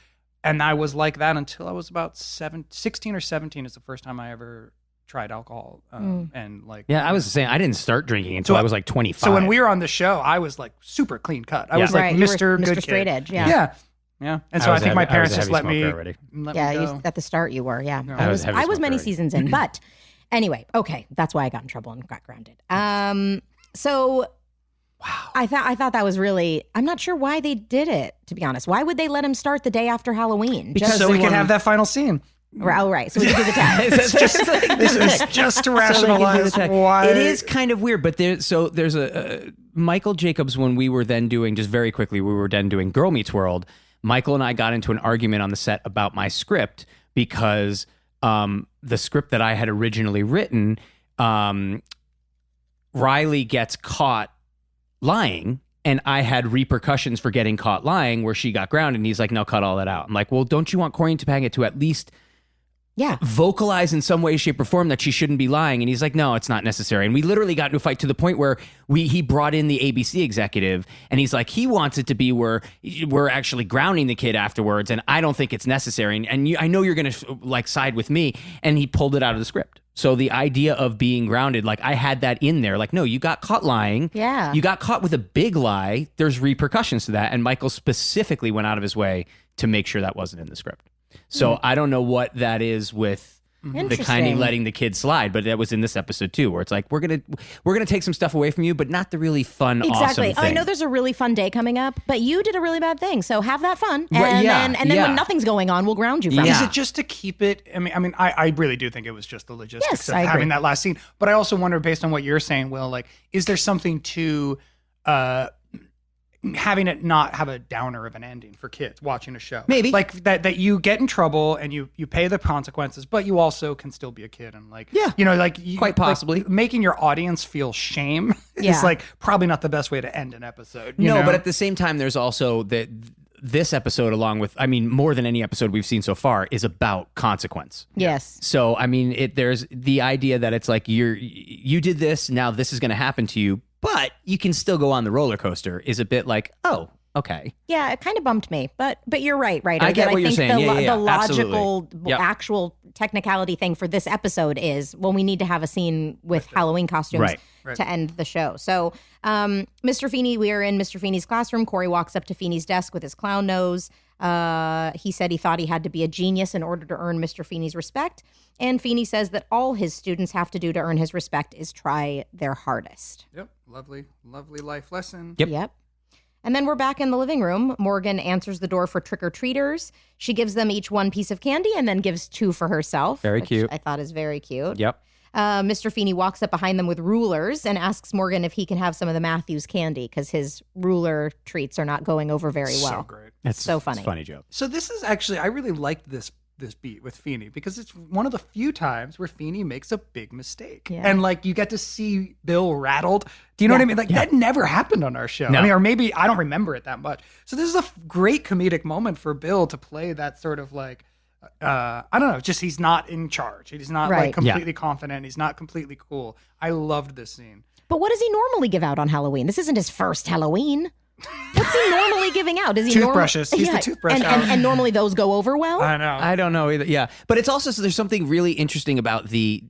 And I was like that until I was about 16 or 17 is the first time I ever tried alcohol. And like, Yeah, I was saying I didn't start drinking until I was like 25. so when we were on the show, I was like super clean cut. I was Right, like you were Mr. Good Mr. Kid. Straight Edge, yeah. Yeah. Yeah. And so I think my parents I was a just let heavy me, smoker already. let me go. At the start you were, yeah. I was heavy I was smoker many already. seasons in, but anyway, okay, that's why I got in trouble and got grounded. So wow. I thought that was really, I'm not sure why they did it, to be honest. Why would they let him start the day after Halloween? Because so they we could wanted- have that final scene. Oh, right. So we can do the tag. This is just to rationalize why. It is kind of weird, but there's a Michael Jacobs, when we were then doing, just very quickly, we were then doing Girl Meets World. Michael and I got into an argument on the set about my script because the script that I had originally written, Riley gets caught lying, and I had repercussions for getting caught lying where she got grounded, and he's like, no, cut all that out. I'm like, well, don't you want Cory and Topanga to at least Yeah. vocalize in some way, shape, or form that she shouldn't be lying? And he's like, no, it's not necessary. And we literally got into a fight to the point where he brought in the ABC executive, and he's like, he wants it to be where we're actually grounding the kid afterwards, and I don't think it's necessary. And I know you're going to like side with me. And he pulled it out of the script. So the idea of being grounded, like I had that in there. Like, no, you got caught lying. Yeah. You got caught with a big lie. There's repercussions to that. And Michael specifically went out of his way to make sure that wasn't in the script. So I don't know what that is with the kind of Interesting. letting the kid slide, but that was in this episode too, where it's like we're gonna take some stuff away from you, but not the really fun, Exactly. awesome thing. I know there's a really fun day coming up, but you did a really bad thing. So have that fun. And Right, yeah, then yeah. when nothing's going on, we'll ground you from Yeah. Is it. it just to keep it? I really do think it was just the logistics Yes, of I agree. having that last scene. But I also wonder, based on what you're saying, Will, like, is there something to having it not have a downer of an ending for kids watching a show? Maybe. like that you get in trouble and you pay the consequences, but you also can still be a kid and like Quite possibly. making your audience feel shame Yeah. is like probably not the best way to end an episode. you No, know? but at the same time, there's also that this episode, along with, I mean, more than any episode we've seen so far, is about consequence. Yes. So, I mean, there's the idea that it's like you did this, now this is going to happen to you, but you can still go on the roller coaster is a bit like, oh, okay. Yeah, it kind of bumped me, but you're right. I get what you're think saying. The, Yeah, the logical, absolutely. Yep. actual technicality thing for this episode is, well, we need to have a scene with Halloween costumes Right. to end the show. So, Mr. Feeney, we are in Mr. Feeney's classroom. Cory walks up to Feeney's desk with his clown nose. He said he thought he had to be a genius in order to earn Mr. Feeney's respect. And Feeney says that all his students have to do to earn his respect is try their hardest. Yep, lovely life lesson. Yep. And then we're back in the living room. Morgan answers the door for trick-or-treaters. She gives them each one piece of candy and then gives two for herself. Very which cute. I thought is very cute. Yep. Mr. Feeney walks up behind them with rulers and asks Morgan if he can have some of the Matthews candy because his ruler treats are not going over very well. So great. It's so funny. It's a funny joke. So this is actually, I really liked this beat with Feeney because it's one of the few times where Feeney makes a big mistake. Yeah. And like you get to see Bill rattled. Do you know what I mean? Like that never happened on our show. No. I mean, or maybe I don't remember it that much. So this is a great comedic moment for Bill to play that sort of like, I don't know, just he's not in charge. He's not Right. like completely confident. He's not completely cool. I loved this scene. But what does he normally give out on Halloween? This isn't his first Halloween. What's he normally giving out? Is he Toothbrushes. He's the toothbrush hour. and normally those go over well? I know. I don't know either. Yeah, but it's also, so there's something really interesting about the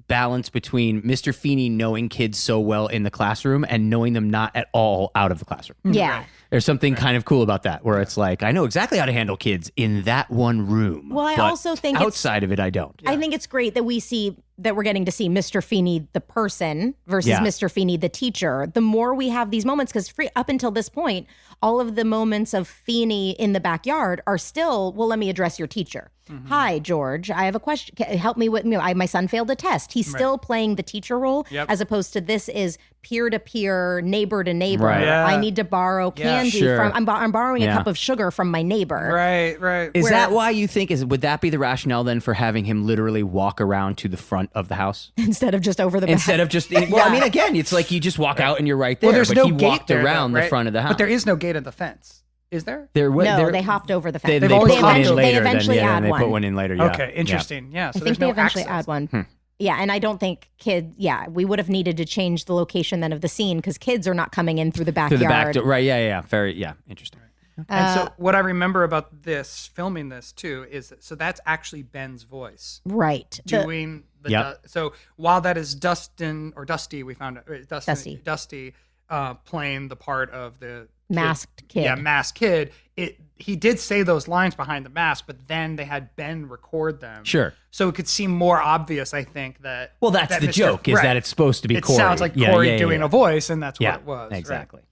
balance between Mr. Feeney knowing kids so well in the classroom and knowing them not at all out of the classroom. Yeah. There's something kind of cool about that, where it's like, I know exactly how to handle kids in that one room. Well, I but also think outside of it, I don't. I think it's great that we're getting to see Mr. Feeney, the person, versus Mr. Feeney, the teacher. The more we have these moments, because up until this point, all of the moments of Feeney in the backyard are still, well, let me address your teacher. Mm-hmm. Hi, George. I have a question. Help me with my son failed a test. He's still playing the teacher role, as opposed to this is peer-to-peer, neighbor to neighbor. Right. Yeah. I need to borrow candy from. I'm borrowing a cup of sugar from my neighbor. Right. Is that why you think? Would that be the rationale then for having him literally walk around to the front of the house instead of just over the back? Instead of just. Well, I mean, again, it's like you just walk out and you're right there. Well, there's but no he gate walked there, around though, the front of the house. But there is no gate at the fence. Is there? They hopped over the fence. They always put one in hopped later. They eventually add they one. put one in later. Yeah. Okay, interesting. Yeah, so I think they eventually add one. Hmm. Yeah, and I don't think we would have needed to change the location then of the scene because kids are not coming in through the backyard. Through the back door. Right, yeah. Very, interesting. And so what I remember about this, filming this too, is so that's actually Ben's voice. Right. Doing so while that is Dusty, we found out Dusty playing the part of the masked kid. Yeah, masked kid. He did say those lines behind the mask, but then they had Ben record them. Sure. So it could seem more obvious, I think, that. Well, that's the joke, is that it's supposed to be Cory. It sounds like Cory doing a voice, and that's what it was. Exactly. Right?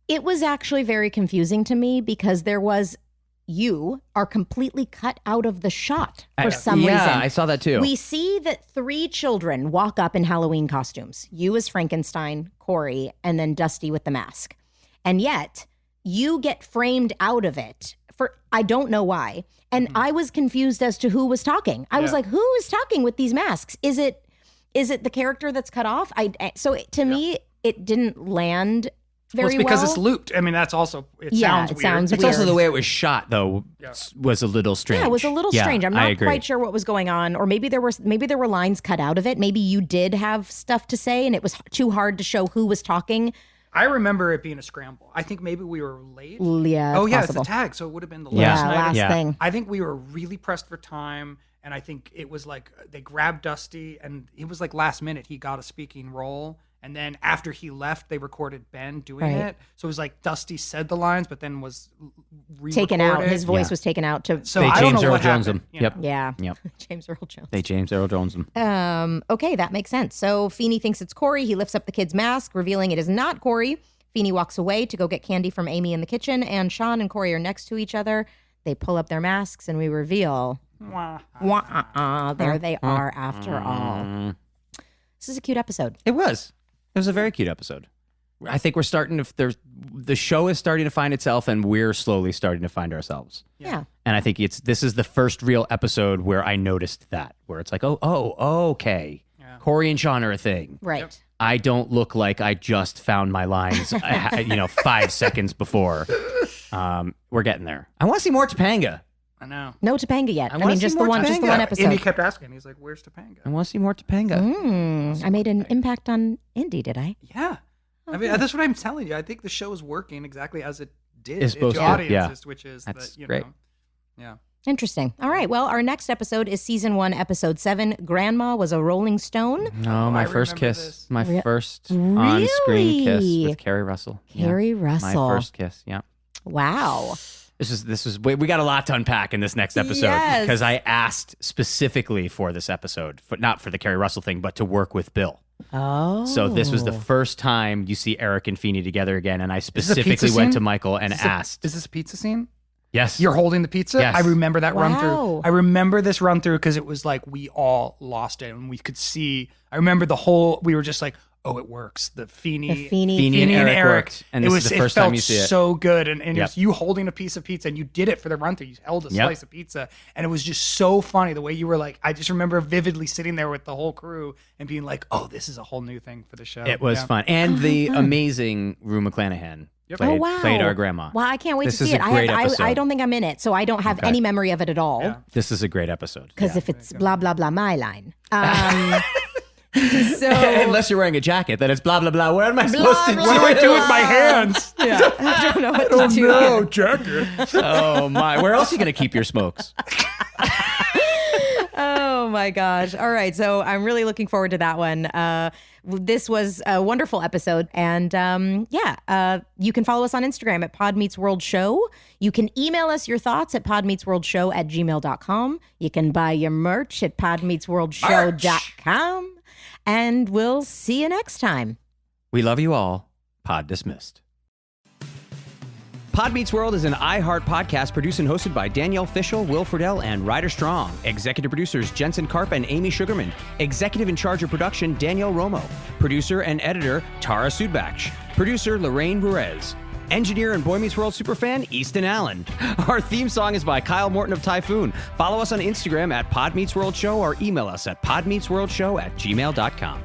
It was actually very confusing to me because you are completely cut out of the shot for some reason. Yeah, I saw that too. We see that 3 children walk up in Halloween costumes. You as Frankenstein, Cory, and then Dusty with the mask. And yet, you get framed out of it for I don't know why. And I was confused as to who was talking. I was like, who is talking with these masks? Is it the character that's cut off? To me, it didn't land very well. It's because it's looped. I mean, that's also, sounds weird. It's also the way it was shot, though, was a little strange. Yeah, it was a little strange. I'm not quite sure what was going on. Or maybe there were lines cut out of it. Maybe you did have stuff to say and it was too hard to show who was talking. I remember it being a scramble. I think maybe we were late. Yeah, possible. It's a tag, so it would have been the last thing. I think we were really pressed for time, and I think it was like they grabbed Dusty, and it was like last minute he got a speaking role, and then after he left, they recorded Ben doing it. So it was like Dusty said the lines, but then was taken out. His voice was taken out to. So I don't know what happened. Yep. Yeah. Yep. James Earl Jones. They James Earl Jones him. Okay, that makes sense. So Feeney thinks it's Cory. He lifts up the kid's mask, revealing it is not Cory. Feeney walks away to go get candy from Amy in the kitchen, and Shawn and Cory are next to each other. They pull up their masks, and we reveal, there they are after all. This is a cute episode. It was a very cute episode. I think we're starting to, the show is starting to find itself, and we're slowly starting to find ourselves. Yeah. And I think this is the first real episode where I noticed that, where it's like, okay. Yeah. Cory and Shawn are a thing. Right. Yep. I don't look like I just found my lines, 5 seconds before. We're getting there. I want to see more Topanga. I know. No Topanga yet. Just the one episode. Indy kept asking. He's like, "Where's Topanga?" I want to see more Topanga. I made an impact on Indy, did I? Yeah. I mean, that's what I'm telling you. I think the show is working exactly as it did it's supposed to to, audiences, which is that's that, great. Yeah. Interesting. All right. Well, our next episode is season 1, episode 7. Grandma was a Rolling Stone. Oh, my first kiss. This. My first on-screen kiss with Carrie Russell. Carrie Russell. My first kiss. Yeah. Wow. This is we got a lot to unpack in this next episode because I asked specifically for this episode, not for the Carrie Russell thing, but to work with Bill. Oh. So this was the first time you see Eric and Feeney together again, and I specifically went to Michael and asked. Is this a pizza scene? Yes. You're holding the pizza? Yes. I remember that run through. I remember this run through because it was like we all lost it and we could see. I remember we were just like, oh, it works. The Feeney and Eric. And this is the first time you see it. It felt so good. And it was you holding a piece of pizza and you did it for the run through. You held a slice of pizza. And it was just so funny the way you were like, I just remember vividly sitting there with the whole crew and being like, oh, this is a whole new thing for the show. It was fun. And the amazing Rue McClanahan. Played our grandma. Wow, I can't wait to see it. I don't think I'm in it, so I don't have any memory of it at all. Yeah. This is a great episode. Because if it's blah, blah, blah, my line. Unless you're wearing a jacket, then it's blah, blah, blah. What am I supposed to do? What do I do with my hands? Yeah, I don't know what to do. No, jacket. Oh, my. Where else are you going to keep your smokes? Oh, Oh my gosh. All right. So I'm really looking forward to that one. This was a wonderful episode. And you can follow us on Instagram at Pod Meets World Show. You can email us your thoughts at podmeetsworldshow@gmail.com. You can buy your merch at podmeetsworldshow.com. And we'll see you next time. We love you all. Pod dismissed. Pod Meets World is an iHeart podcast produced and hosted by Danielle, Fishel, Will Friedle, and Ryder Strong. Executive producers Jensen Karp and Amy Sugarman. Executive in charge of production Danielle Romo. Producer and editor Tara Sudbach. Producer Lorraine Ruiz. Engineer and Boy Meets World superfan Easton Allen. Our theme song is by Kyle Morton of Typhoon. Follow us on Instagram at Pod Meets World Show or email us at podmeetsworldshow@gmail.com.